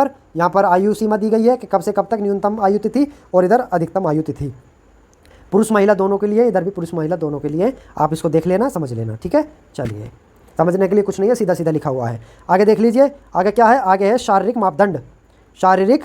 पर आयु सीमा दी गई है कि कब से कब तक न्यूनतम आयु तिथि और इधर अधिकतम आयु तिथि। पुरुष महिला दोनों के लिए, इधर भी पुरुष महिला दोनों के लिए, आप इसको देख लेना, समझ लेना। ठीक है, चलिए समझने के लिए कुछ नहीं है, सीधा सीधा लिखा हुआ है। आगे देख लीजिए, आगे क्या है, आगे है शारीरिक मापदंड। शारीरिक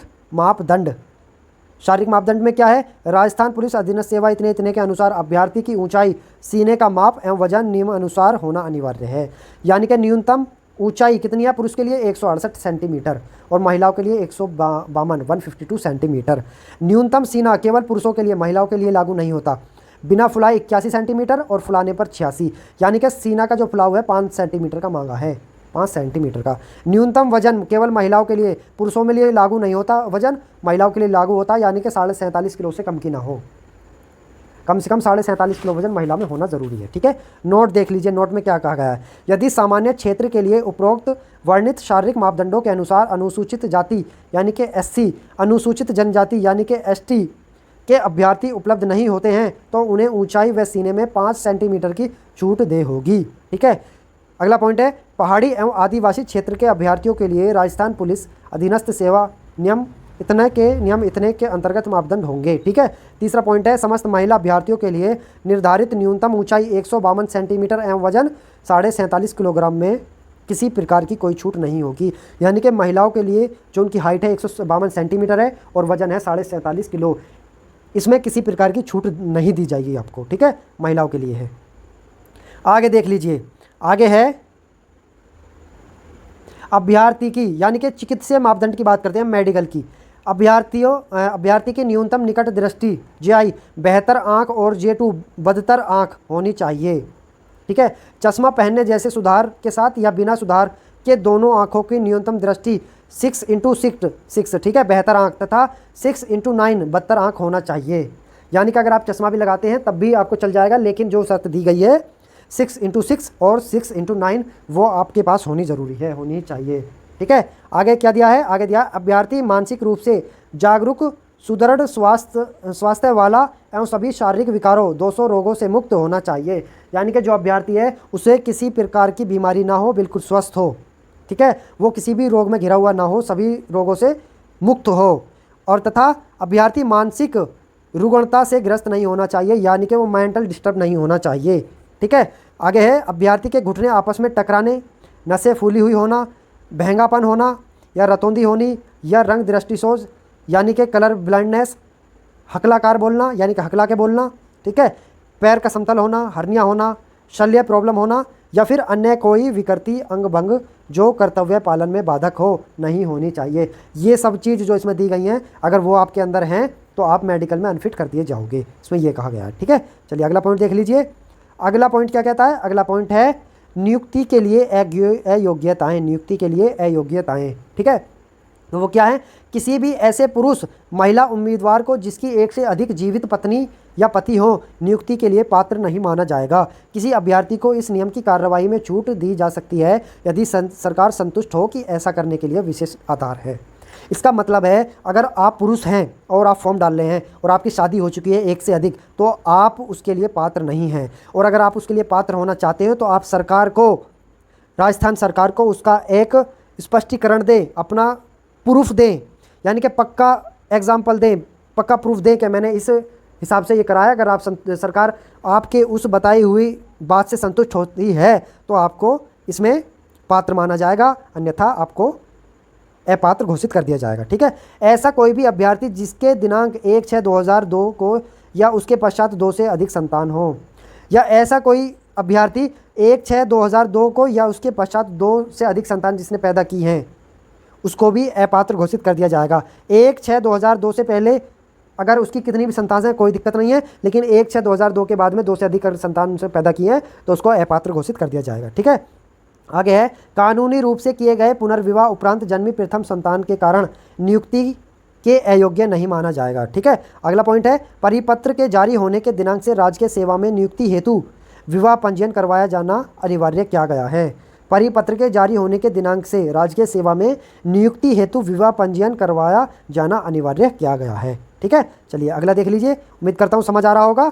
मापदंड में क्या है, राजस्थान पुलिस अधीनस्थ सेवा इतने के अनुसार अभ्यर्थी की ऊंचाई सीने का माप एवं वजन नियम अनुसार होना अनिवार्य है, यानी कि न्यूनतम ऊंचाई कितनी है पुरुष के लिए 168 सेंटीमीटर और महिलाओं के लिए 152 सेंटीमीटर। न्यूनतम सीना केवल पुरुषों के लिए, महिलाओं के लिए लागू नहीं होता। बिना फुलाए 81 सेंटीमीटर और फुलाने पर 86, यानी कि सीना का जो फुलाव है 5 सेंटीमीटर का मांगा है, 5 सेंटीमीटर का। न्यूनतम वजन केवल महिलाओं के लिए, पुरुषों में लिए लागू नहीं होता वजन, महिलाओं के लिए लागू होता है, यानी कि 47.5 किलो से कम की ना हो। कम से कम 47.5 किलो वजन महिला में होना ज़रूरी है। ठीक है, नोट देख लीजिए, नोट में क्या कहा गया है। यदि सामान्य क्षेत्र के लिए उपरोक्त वर्णित शारीरिक मापदंडों के अनुसार अनुसूचित जाति यानी कि SC, अनुसूचित जनजाति यानी कि ST के अभ्यर्थी उपलब्ध नहीं होते हैं तो उन्हें ऊंचाई व सीने में 5 सेंटीमीटर की छूट दे होगी। ठीक है, अगला पॉइंट है पहाड़ी एवं आदिवासी क्षेत्र के अभ्यर्थियों के लिए राजस्थान पुलिस अधीनस्थ सेवा नियम इतने के अंतर्गत मापदंड होंगे। ठीक है। तीसरा पॉइंट है, समस्त महिला अभ्यर्थियों के लिए निर्धारित न्यूनतम ऊंचाई 152 सेंटीमीटर एवं वजन 47.5 किलोग्राम में किसी प्रकार की कोई छूट नहीं होगी। यानी कि महिलाओं के लिए जो उनकी हाइट है 152 सेंटीमीटर है और वजन है 47.5 किलो, इसमें किसी प्रकार की छूट नहीं दी जाएगी आपको। ठीक है, महिलाओं के लिए है। आगे देख लीजिए, आगे है अभ्यर्थी की, यानी कि चिकित्सीय मापदंड की बात करते हैं, मेडिकल की। अभ्यर्थी की न्यूनतम निकट दृष्टि GI बेहतर आँख और J2 बदतर आँख होनी चाहिए। ठीक है। चश्मा पहनने जैसे सुधार के साथ या बिना सुधार के दोनों आँखों की न्यूनतम दृष्टि 6x6, ठीक है, बेहतर आँख, तथा 6x9 बदतर आँख होना चाहिए। यानी कि अगर आप चश्मा भी लगाते हैं तब भी आपको चल जाएगा, लेकिन जो शर्त दी गई है 6x6 और 6x9 वो आपके पास होनी ज़रूरी है, होनी चाहिए। ठीक है। आगे क्या दिया है, आगे दिया अभ्यर्थी मानसिक रूप से जागरूक, सुदृढ़ स्वास्थ्य वाला एवं सभी शारीरिक विकारों 200 रोगों से मुक्त होना चाहिए। यानी कि जो अभ्यर्थी है उसे किसी प्रकार की बीमारी ना हो, बिल्कुल स्वस्थ हो। ठीक है, वो किसी भी रोग में घिरा हुआ ना हो, सभी रोगों से मुक्त हो। और तथा अभ्यर्थी मानसिक रुग्णता से ग्रस्त नहीं होना चाहिए, यानी कि वो मेंटल डिस्टर्ब नहीं होना चाहिए। ठीक है। आगे है अभ्यर्थी के घुटने आपस में टकराने, नसें फूली हुई होना, बहंगापन होना या रतौंधी होनी या रंग दृष्टिसोज यानी कि कलर ब्लाइंडनेस, हकलाकार बोलना यानी कि हकला के बोलना। ठीक है। पैर का समतल होना, हर्निया होना, शल्य प्रॉब्लम होना या फिर अन्य कोई विकृति अंग भंग जो कर्तव्य पालन में बाधक हो, नहीं होनी चाहिए। ये सब चीज़ जो इसमें दी गई हैं, अगर वो आपके अंदर हैं तो आप मेडिकल में अनफिट कर दिए जाओगे, इसमें ये कहा गया है। ठीक है। चलिए अगला पॉइंट देख लीजिए। अगला पॉइंट क्या कहता है, अगला पॉइंट है नियुक्ति के लिए अयोग्यताएँ, नियुक्ति के लिए अयोग्यताएँ। ठीक है। तो वो क्या है, किसी भी ऐसे पुरुष महिला उम्मीदवार को जिसकी एक से अधिक जीवित पत्नी या पति हो, नियुक्ति के लिए पात्र नहीं माना जाएगा। किसी अभ्यर्थी को इस नियम की कार्रवाई में छूट दी जा सकती है यदि सरकार संतुष्ट हो कि ऐसा करने के लिए विशेष आधार है। इसका मतलब है, अगर आप पुरुष हैं और आप फॉर्म डाल रहे हैं और आपकी शादी हो चुकी है एक से अधिक, तो आप उसके लिए पात्र नहीं हैं। और अगर आप उसके लिए पात्र होना चाहते हो तो आप सरकार को, राजस्थान सरकार को उसका एक स्पष्टीकरण दें, अपना प्रूफ दें, यानी कि पक्का एग्जाम्पल दें, पक्का प्रूफ दें कि मैंने इस हिसाब से ये कराया। अगर आप सरकार आपके उस बताई हुई बात से संतुष्ट होती है तो आपको इसमें पात्र माना जाएगा, अन्यथा आपको अपात्र घोषित कर दिया जाएगा। ठीक है। ऐसा कोई भी अभ्यर्थी जिसके दिनांक 1/6/2002 को या उसके पश्चात 2 से अधिक संतान हो, या ऐसा कोई अभ्यर्थी 1/6/2002 को या उसके पश्चात 2 से अधिक संतान जिसने पैदा की हैं, उसको भी अपात्र घोषित कर दिया जाएगा। 1/6/2002 से पहले अगर उसकी कितनी भी संतान है कोई दिक्कत नहीं है, लेकिन 1/6/2002 के बाद में 2 से अधिक संतान उनसे पैदा किए हैं तो उसको अपात्र घोषित कर दिया जाएगा। ठीक है। आगे है कानूनी रूप से किए गए पुनर्विवाह उपरांत जन्मी प्रथम संतान के कारण नियुक्ति के अयोग्य नहीं माना जाएगा। ठीक है। अगला पॉइंट है परिपत्र के जारी होने के दिनांक से राजकीय सेवा में नियुक्ति हेतु विवाह पंजीयन करवाया जाना अनिवार्य किया गया है। परिपत्र के जारी होने के दिनांक से राजकीय सेवा में नियुक्ति हेतु विवाह पंजीयन करवाया जाना अनिवार्य किया गया है। ठीक है। चलिए अगला देख लीजिए, उम्मीद करता हूँ समझ आ रहा होगा।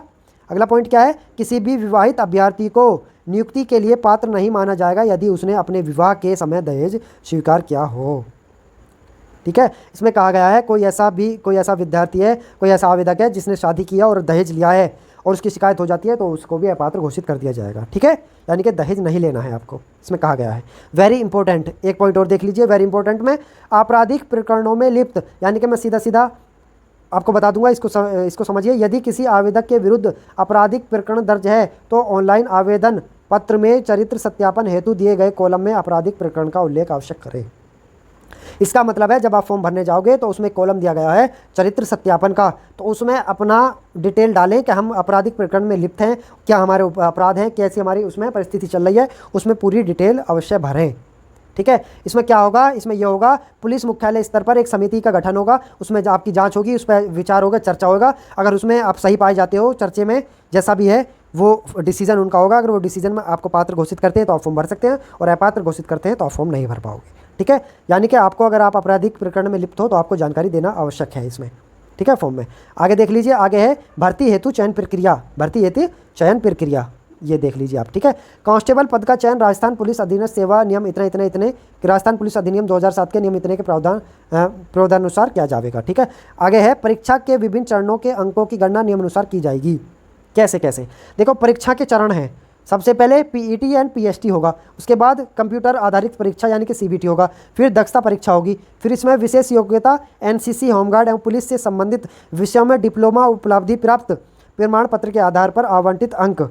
अगला पॉइंट क्या है, किसी भी विवाहित अभ्यर्थी को नियुक्ति के लिए पात्र नहीं माना जाएगा यदि उसने अपने विवाह के समय दहेज स्वीकार किया हो। ठीक है। इसमें कहा गया है कोई ऐसा विद्यार्थी है, कोई ऐसा आवेदक है जिसने शादी किया और दहेज लिया है और उसकी शिकायत हो जाती है तो उसको भी अपात्र घोषित कर दिया जाएगा। ठीक है। यानी कि दहेज नहीं लेना है आपको, इसमें कहा गया है। वेरी इंपॉर्टेंट, एक पॉइंट और देख लीजिए, वेरी इंपॉर्टेंट में आपराधिक प्रकरणों में लिप्त, यानी कि मैं सीधा आपको बता दूंगा, इसको समझिए। यदि किसी आवेदक के विरुद्ध आपराधिक प्रकरण दर्ज है तो ऑनलाइन आवेदन पत्र में चरित्र सत्यापन हेतु दिए गए कॉलम में आपराधिक प्रकरण का उल्लेख आवश्यक करें। इसका मतलब है जब आप फॉर्म भरने जाओगे तो उसमें कॉलम दिया गया है चरित्र सत्यापन का, तो उसमें अपना डिटेल डालें कि हम आपराधिक प्रकरण में लिप्त हैं, क्या हमारे अपराध हैं, कैसी हमारी उसमें परिस्थिति चल रही है, उसमें पूरी डिटेल अवश्य भरें। ठीक है। इसमें क्या होगा, इसमें यह होगा पुलिस मुख्यालय स्तर पर एक समिति का गठन होगा, उसमें आपकी जांच होगी, उस पर विचार होगा, चर्चा होगा। अगर उसमें आप सही पाए जाते हो, चर्चे में जैसा भी है वो डिसीजन उनका होगा। अगर वो डिसीजन में आपको पात्र घोषित करते हैं तो आप फॉर्म भर सकते हैं, और अपात्र घोषित करते हैं तो आप फॉर्म नहीं भर पाओगे। ठीक है। यानी कि आपको अगर आप आपराधिक प्रकरण में लिप्त हो तो आपको जानकारी देना आवश्यक है इसमें। ठीक है, फॉर्म में। आगे देख लीजिए, आगे है भर्ती हेतु चयन प्रक्रिया। भर्ती हेतु चयन प्रक्रिया, ये देख लीजिए आप, ठीक है। कांस्टेबल पद का चयन राजस्थान पुलिस अधीनस्थ सेवा नियम इतने इतने इतने कि राजस्थान पुलिस अधिनियम 2007 के नियम इतने के प्रावधानुसार किया जाएगा, ठीक है। आगे है परीक्षा के विभिन्न चरणों के अंकों की गणना नियमानुसार की जाएगी। कैसे कैसे, देखो परीक्षा के चरण हैं, सबसे पहले पीईटी एंड पीएसटी होगा, उसके बाद कंप्यूटर आधारित परीक्षा यानी कि सीबीटी होगा, फिर दक्षता परीक्षा होगी, फिर इसमें विशेष योग्यता एनसीसी, होमगार्ड एवं पुलिस से संबंधित विषयों में डिप्लोमा उपलब्धि प्राप्त प्रमाण पत्र के आधार पर आवंटित अंक,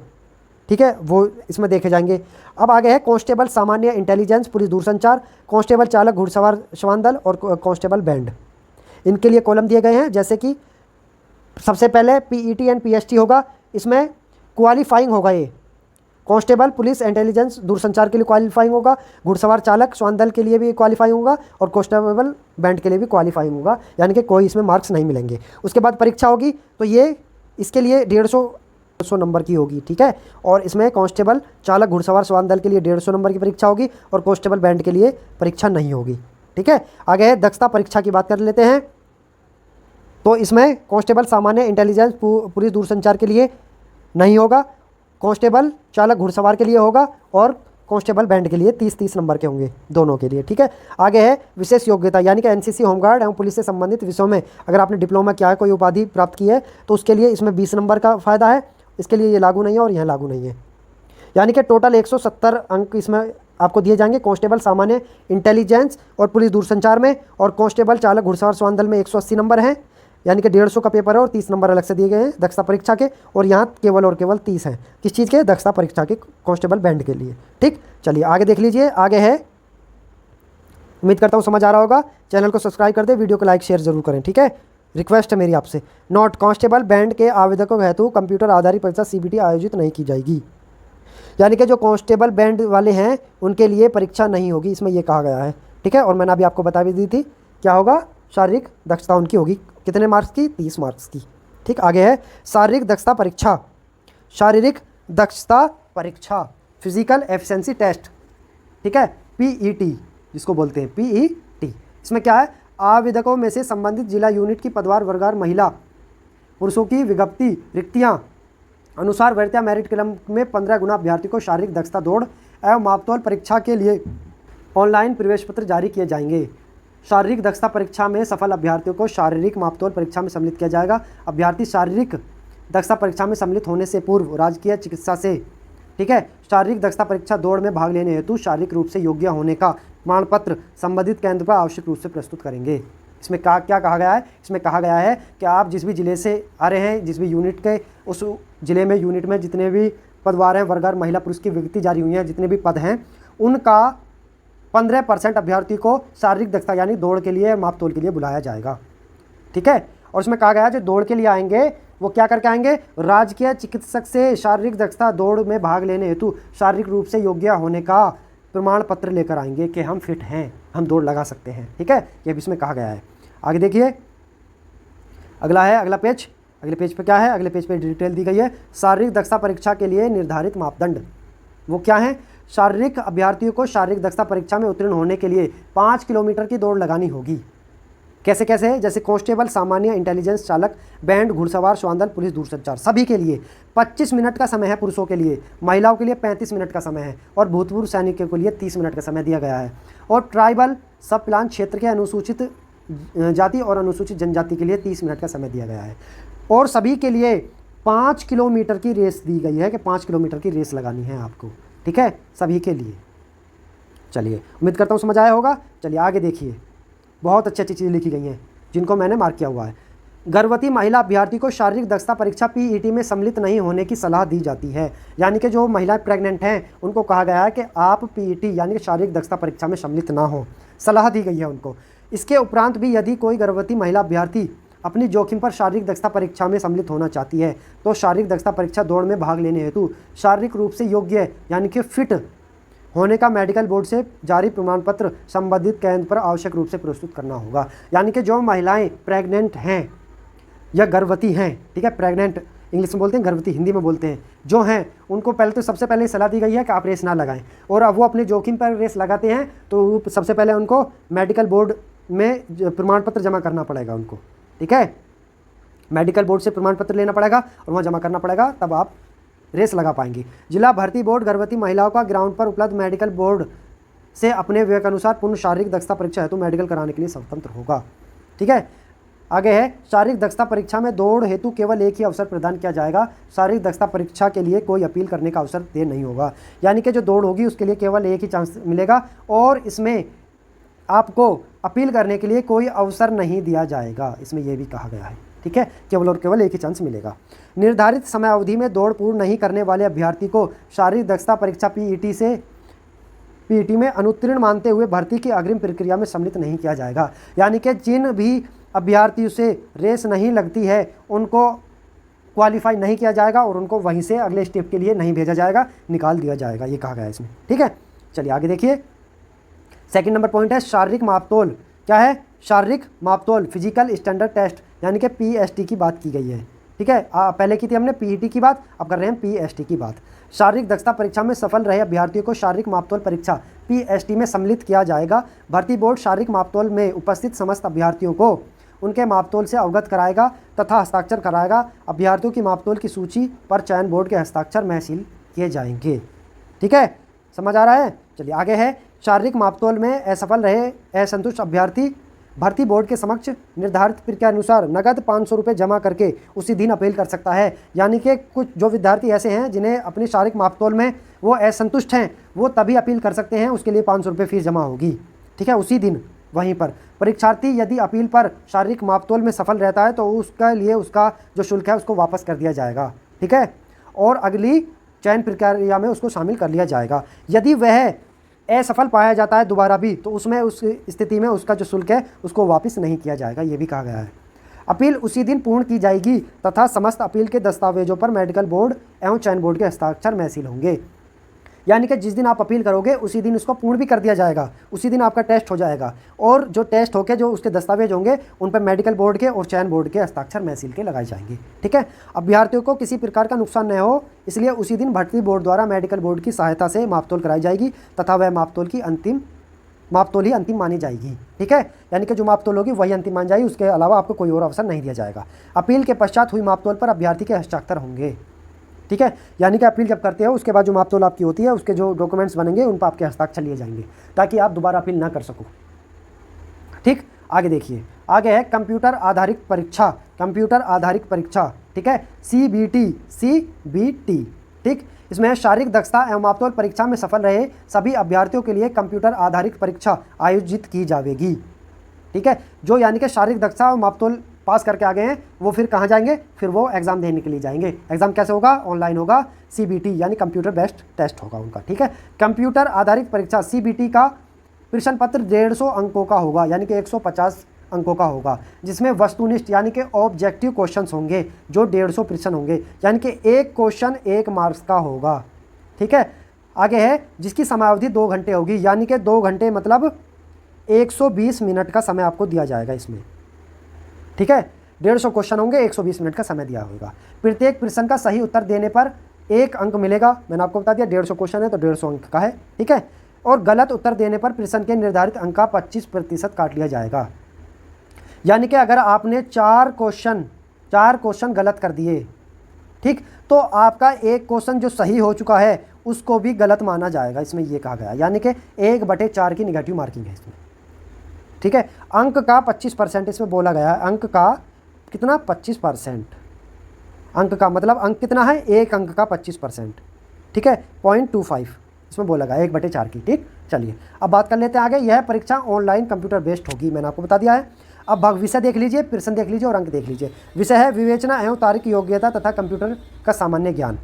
ठीक है, वो इसमें देखे जाएंगे। अब आगे है कांस्टेबल सामान्य इंटेलिजेंस, पुलिस दूरसंचार, कांस्टेबल चालक घुड़सवार श्वान दल और कांस्टेबल बैंड। इनके लिए कॉलम दिए गए हैं, जैसे कि सबसे पहले पीईटी एंड पीएसटी होगा, इसमें क्वालिफाइंग होगा, ये कांस्टेबल पुलिस इंटेलिजेंस दूरसंचार के लिए क्वालिफाइंग होगा, घुड़सवार चालक श्वान दल के लिए भी क्वालिफाइंग होगा और कांस्टेबल बैंड के लिए भी क्वालिफाइंग होगा, यानी कि कोई इसमें मार्क्स नहीं मिलेंगे। उसके बाद परीक्षा होगी, तो ये इसके लिए 150 नंबर की होगी, ठीक है। और इसमें कांस्टेबल चालक घुड़सवार श्वान दल के लिए 150 नंबर की परीक्षा होगी और कांस्टेबल बैंड के लिए परीक्षा नहीं होगी, ठीक है। आगे है दक्षता परीक्षा की बात कर लेते हैं, तो इसमें कांस्टेबल सामान्य इंटेलिजेंस पुलिस दूरसंचार के लिए नहीं होगा, कांस्टेबल चालक घुड़सवार के लिए होगा और कांस्टेबल बैंड के लिए 30-30 नंबर के होंगे दोनों के लिए, ठीक है। आगे है विशेष योग्यता, यानी कि एनसीसी, होमगार्ड एवं पुलिस से संबंधित विषयों में अगर आपने डिप्लोमा किया है, कोई उपाधि प्राप्त की है, तो उसके लिए इसमें 20 नंबर का फ़ायदा है, इसके लिए ये लागू नहीं है और यहाँ लागू नहीं है, यानी कि टोटल 170 अंक इसमें आपको दिए जाएंगे कांस्टेबल सामान्य इंटेलिजेंस और पुलिस दूरसंचार में, और कांस्टेबल चालक घुड़सवार श्वान दल में 180 नंबर हैं, यानी कि 150 का पेपर है और 30 नंबर अलग से दिए गए हैं दक्षता परीक्षा के, और यहाँ केवल और केवल 30 हैं, किस चीज़ के, दक्षता परीक्षा के कांस्टेबल बैंड के लिए, ठीक। चलिए आगे देख लीजिए, आगे है, उम्मीद करता हूँ समझ आ रहा होगा, चैनल को सब्सक्राइब कर दे, वीडियो को लाइक शेयर जरूर करें, ठीक है, रिक्वेस्ट है मेरी आपसे। नोट, कांस्टेबल बैंड के आवेदकों हेतु कंप्यूटर आधारित परीक्षा सीबीटी आयोजित नहीं की जाएगी, यानी कि जो कांस्टेबल बैंड वाले हैं उनके लिए परीक्षा नहीं होगी, इसमें यह कहा गया है, ठीक है। और मैंने अभी आपको बता भी दी थी क्या होगा, शारीरिक दक्षता उनकी होगी, कितने मार्क्स की, 30 मार्क्स की, ठीक। आगे है शारीरिक दक्षता परीक्षा, शारीरिक दक्षता परीक्षा, फिजिकल एफिशिएंसी टेस्ट, ठीक है, पीईटी जिसको बोलते हैं पीईटी। इसमें क्या है, आवेदकों में से संबंधित जिला यूनिट की पदवार वर्गार महिला पुरुषों की विज्ञप्ति रिक्तियां अनुसार वरीयता मेरिट क्रम में 15 गुना अभ्यर्थी को शारीरिक दक्षता दौड़ एवं मापतौल परीक्षा के लिए ऑनलाइन प्रवेश पत्र जारी किए जाएंगे। शारीरिक दक्षता परीक्षा में सफल अभ्यर्थियों को शारीरिक मापतौल परीक्षा में सम्मिलित किया जाएगा। अभ्यर्थी शारीरिक दक्षता परीक्षा में सम्मिलित होने से पूर्व राजकीय चिकित्सा से, ठीक है, शारीरिक दक्षता परीक्षा दौड़ में भाग लेने हेतु शारीरिक रूप से योग्य होने का प्रमाण पत्र संबंधित केंद्र पर आवश्यक रूप से प्रस्तुत करेंगे। इसमें क्या कहा गया है, इसमें कहा गया है कि आप जिस भी ज़िले से आ रहे हैं, जिस भी यूनिट के, उस ज़िले में यूनिट में जितने भी पदवार हैं, वर्गार महिला पुरुष की विज्ञप्ति जारी हुई हैं, जितने भी पद हैं, उनका 15% अभ्यर्थी को शारीरिक दक्षता यानी दौड़ के लिए, मापतोल के लिए बुलाया जाएगा, ठीक है। और उसमें कहा गया है जो दौड़ के लिए आएंगे वो क्या करके आएंगे, राजकीय चिकित्सक से शारीरिक दक्षता दौड़ में भाग लेने हेतु शारीरिक रूप से योग्य होने का प्रमाण पत्र लेकर आएंगे कि हम फिट हैं, हम दौड़ लगा सकते हैं, ठीक है, ये भी इसमें कहा गया है। आगे देखिए, अगला है, अगला पेज, अगले पेज पे क्या है, अगले पेज पे डिटेल दी गई है। शारीरिक दक्षता परीक्षा के लिए निर्धारित मापदंड वो क्या है, शारीरिक अभ्यर्थियों को शारीरिक दक्षता परीक्षा में उत्तीर्ण होने के लिए 5 किलोमीटर की दौड़ लगानी होगी। कैसे कैसे है, जैसे कांस्टेबल सामान्य इंटेलिजेंस चालक बैंड घुड़सवार श्वान दल पुलिस दूरसंचार सभी के लिए 25 मिनट का समय है पुरुषों के लिए, महिलाओं के लिए 35 मिनट का समय है और भूतपूर्व सैनिकों के लिए 30 मिनट का समय दिया गया है। और ट्राइबल सब प्लान क्षेत्र के अनुसूचित जाति और अनुसूचित जनजाति के लिए 30 मिनट का समय दिया गया है। और सभी के लिए 5 किलोमीटर की रेस दी गई है कि 5 किलोमीटर की रेस लगानी है आपको, ठीक है, सभी के लिए। चलिए, उम्मीद करता हूँ समझ आया होगा। चलिए आगे देखिए, बहुत अच्छी अच्छी चीज़ें लिखी गई हैं जिनको मैंने मार्क किया हुआ है। गर्भवती महिला अभ्यर्थी को शारीरिक दक्षता परीक्षा पीईटी में सम्मिलित नहीं होने की सलाह दी जाती है, यानी कि जो महिलाएं प्रेग्नेंट हैं उनको कहा गया है कि आप पीईटी यानी कि शारीरिक दक्षता परीक्षा में सम्मिलित ना हो, सलाह दी गई है उनको। इसके उपरांत भी यदि कोई गर्भवती महिला अभ्यर्थी अपनी जोखिम पर शारीरिक दक्षता परीक्षा में सम्मिलित होना चाहती है तो शारीरिक दक्षता परीक्षा दौड़ में भाग लेने हेतु शारीरिक रूप से योग्य यानी कि फिट होने का मेडिकल बोर्ड से जारी प्रमाण पत्र संबंधित केंद्र पर आवश्यक रूप से प्रस्तुत करना होगा। यानी कि जो महिलाएं प्रेग्नेंट हैं या गर्भवती हैं, ठीक है, प्रेग्नेंट इंग्लिश में बोलते हैं, गर्भवती हिंदी में बोलते हैं, जो हैं उनको पहले तो सबसे पहले सलाह दी गई है कि आप रेस ना लगाएं। और अब वो अपने जोखिम पर रेस लगाते हैं तो सबसे पहले उनको मेडिकल बोर्ड में प्रमाण पत्र जमा करना पड़ेगा उनको, ठीक है, मेडिकल बोर्ड से प्रमाण पत्र लेना पड़ेगा और वहाँ जमा करना पड़ेगा, तब आप रेस लगा पाएंगी। जिला भर्ती बोर्ड गर्भवती महिलाओं का ग्राउंड पर उपलब्ध मेडिकल बोर्ड से अपने व्यय के अनुसार पूर्ण शारीरिक दक्षता परीक्षा हेतु मेडिकल कराने के लिए स्वतंत्र होगा। ठीक है, आगे है शारीरिक दक्षता परीक्षा में दौड़ हेतु केवल एक ही अवसर प्रदान किया जाएगा। शारीरिक दक्षता परीक्षा के लिए कोई अपील करने का अवसर दे नहीं होगा, यानी कि जो दौड़ होगी उसके लिए केवल एक ही चांस मिलेगा और इसमें आपको अपील करने के लिए कोई अवसर नहीं दिया जाएगा, इसमें यह भी कहा गया है। ठीक है, केवल और केवल एक ही चांस मिलेगा। निर्धारित समय अवधि में दौड़ पूर्ण नहीं करने वाले अभ्यर्थी को शारीरिक दक्षता परीक्षा पीईटी में अनुत्तीर्ण मानते हुए भर्ती की अग्रिम प्रक्रिया में सम्मिलित नहीं किया जाएगा। यानी कि जिन भी अभ्यर्थियों से रेस नहीं लगती है उनको क्वालिफाई नहीं किया जाएगा और उनको वहीं से अगले स्टेप के लिए नहीं भेजा जाएगा, निकाल दिया जाएगा, ये कहा गया है इसमें। ठीक है, चलिए आगे देखिए। सेकंड नंबर पॉइंट है शारीरिक मापतोल। क्या है? शारीरिक मापतोल, फिजिकल स्टैंडर्ड टेस्ट, यानी कि पीएसटी की बात की गई है। ठीक है, पहले की थी हमने पीईटी की बात, अब कर रहे हैं पीएसटी की बात। शारीरिक दक्षता परीक्षा में सफल रहे अभ्यर्थियों को शारीरिक मापतोल परीक्षा पीएसटी में सम्मिलित किया जाएगा। भर्ती बोर्ड शारीरिक मापतोल में उपस्थित समस्त अभ्यर्थियों को उनके मापतोल से अवगत कराएगा तथा हस्ताक्षर कराएगा। अभ्यर्थियों की मापतोल की सूची पर चयन बोर्ड के हस्ताक्षर महसूल किए जाएंगे। ठीक है, समझ आ रहा है? चलिए आगे है शारीरिक मापतोल में असफल रहे असंतुष्ट अभ्यर्थी भर्ती बोर्ड के समक्ष निर्धारित प्रक्रिया अनुसार नगद 500 रुपये जमा करके उसी दिन अपील कर सकता है। यानी कि कुछ जो विद्यार्थी ऐसे हैं जिन्हें अपनी शारीरिक मापतोल में वो असंतुष्ट हैं, वो तभी अपील कर सकते हैं, उसके लिए 500 रुपये फीस जमा होगी। ठीक है, उसी दिन वहीं पर। परीक्षार्थी यदि अपील पर शारीरिक मापतोल में सफल रहता है तो उसके लिए उसका जो शुल्क है उसको वापस कर दिया जाएगा। ठीक है, और अगली चयन प्रक्रिया में उसको शामिल कर लिया जाएगा। यदि वह असफल पाया जाता है दोबारा भी तो उसमें उस स्थिति में उसका जो शुल्क है उसको वापस नहीं किया जाएगा, ये भी कहा गया है। अपील उसी दिन पूर्ण की जाएगी तथा समस्त अपील के दस्तावेजों पर मेडिकल बोर्ड एवं चयन बोर्ड के हस्ताक्षर महसूल होंगे। यानी कि जिस दिन आप अपील करोगे उसी दिन उसको पूर्ण भी कर दिया जाएगा, उसी दिन आपका टेस्ट हो जाएगा और जो टेस्ट होके जो उसके दस्तावेज होंगे उन पर मेडिकल बोर्ड के और चयन बोर्ड के हस्ताक्षर महसूल के लगाए जाएंगे। ठीक है, अभ्यर्थियों को किसी प्रकार का नुकसान न हो इसलिए उसी दिन भर्ती बोर्ड द्वारा मेडिकल बोर्ड की सहायता से मापतोल कराई जाएगी तथा वह मापतोल ही अंतिम मानी जाएगी। ठीक है, यानी कि जो मापतोल होगी वही अंतिम मान जाएगी, उसके अलावा आपको कोई और अवसर नहीं दिया जाएगा। अपील के पश्चात हुई मापतोल पर अभ्यर्थी के हस्ताक्षर होंगे। ठीक है, यानी कि अपील जब करते हो उसके बाद जो मापतोल आपकी होती है उसके जो डॉक्यूमेंट्स बनेंगे उन पर आपके हस्ताक्षर लिए जाएंगे ताकि आप दोबारा अपील ना कर सको। ठीक, आगे देखिए। आगे है कंप्यूटर आधारित परीक्षा। कंप्यूटर आधारित परीक्षा, ठीक है, सीबीटी। ठीक, इसमें शारीरिक दक्षता एवं मापतोल परीक्षा में सफल रहे सभी अभ्यर्थियों के लिए कंप्यूटर आधारित परीक्षा आयोजित की जाएगी। ठीक है, जो यानी कि शारीरिक दक्षता और मापतोल पास करके आ गए हैं वो फिर कहाँ जाएंगे? फिर वो एग्ज़ाम देने के लिए जाएंगे। एग्ज़ाम कैसे होगा? ऑनलाइन होगा। सीबीटी यानी कंप्यूटर बेस्ड टेस्ट होगा उनका। ठीक है, कंप्यूटर आधारित परीक्षा सीबीटी का प्रश्न पत्र 150 अंकों का होगा, यानी कि 150 अंकों का होगा, जिसमें वस्तुनिष्ठ यानी कि ऑब्जेक्टिव क्वेश्चंस होंगे जो 150 प्रश्न होंगे, यानी कि एक क्वेश्चन 1 मार्क्स का होगा। ठीक है, आगे है जिसकी समयावधि 2 घंटे होगी, यानी कि 2 घंटे मतलब 120 मिनट का समय आपको दिया जाएगा इसमें। ठीक है, 150 क्वेश्चन होंगे, 120 मिनट का समय दिया होगा। प्रत्येक प्रश्न का सही उत्तर देने पर 1 अंक मिलेगा। मैंने आपको बता दिया 150 क्वेश्चन है तो 150 अंक का है। ठीक है, और गलत उत्तर देने पर प्रश्न के निर्धारित अंक का 25% काट लिया जाएगा। यानी कि अगर आपने 4 क्वेश्चन गलत कर दिए, ठीक, तो आपका एक क्वेश्चन जो सही हो चुका है उसको भी गलत माना जाएगा, इसमें यह कहा गया। यानी कि 1/4 की निगेटिव मार्किंग है इसमें। ठीक है, अंक का 25% इसमें बोला गया है। अंक का कितना? 25%। अंक का मतलब अंक कितना है? 1 अंक का 25%। ठीक है, 0.25 इसमें बोला गया 1/4 की। ठीक, चलिए अब बात कर लेते हैं आगे। यह परीक्षा ऑनलाइन कंप्यूटर बेस्ड होगी, मैंने आपको बता दिया है। अब विषय देख लीजिए, प्रश्न देख लीजिए और अंक देख लीजिए। विषय है विवेचना एवं तार्किक योग्यता तथा कंप्यूटर का सामान्य ज्ञान।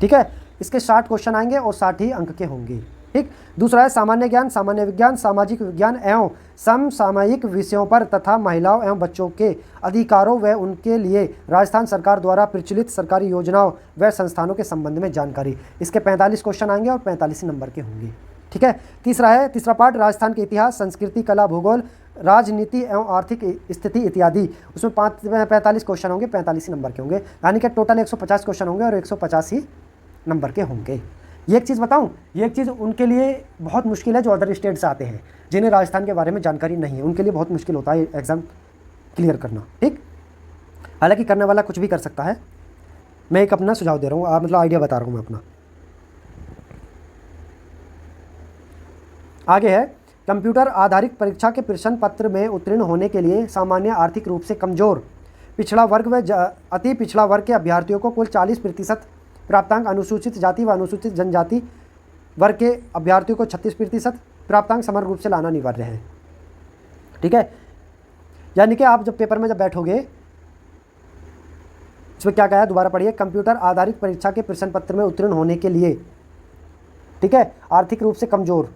ठीक है, इसके 60 क्वेश्चन आएंगे और 60 ही अंक के होंगे। ठीक, दूसरा है सामान्य ज्ञान, सामान्य विज्ञान, सामाजिक विज्ञान एवं समसामयिक विषयों पर तथा महिलाओं एवं बच्चों के अधिकारों व उनके लिए राजस्थान सरकार द्वारा प्रचलित सरकारी योजनाओं व संस्थानों के संबंध में जानकारी। इसके 45 क्वेश्चन आएंगे और 45 नंबर के होंगे। ठीक है, तीसरा पार्ट राजस्थान के इतिहास, संस्कृति, कला, भूगोल, राजनीति एवं आर्थिक स्थिति इत्यादि। उसमें 45 क्वेश्चन होंगे, 45 नंबर के होंगे, यानी कि टोटल 150 क्वेश्चन होंगे और 150 ही नंबर के होंगे। ये एक चीज़ बताऊं, ये एक चीज़ उनके लिए बहुत मुश्किल है जो अदर स्टेट से आते हैं, जिन्हें राजस्थान के बारे में जानकारी नहीं है, उनके लिए बहुत मुश्किल होता है एग्ज़ाम क्लियर करना। ठीक, हालांकि करने वाला कुछ भी कर सकता है। मैं एक अपना सुझाव दे रहा हूँ, आप मतलब आइडिया बता रहा हूँ मैं अपना। आगे है, कंप्यूटर आधारित परीक्षा के प्रश्न पत्र में उत्तीर्ण होने के लिए सामान्य आर्थिक रूप से कमजोर, पिछड़ा वर्ग व अति पिछड़ा वर्ग के अभ्यर्थियों को कुल 40% प्राप्तांक, अनुसूचित जाति व अनुसूचित जनजाति वर्ग के अभ्यर्थियों को 36% प्राप्तांक समान रूप से लाना अनिवार्य है। ठीक है, यानी कि आप जब पेपर में जब बैठोगे, इसमें क्या कहा है, दोबारा पढ़िए, कंप्यूटर आधारित परीक्षा के प्रश्न पत्र में उत्तीर्ण होने के लिए, ठीक है, आर्थिक रूप से कमजोर,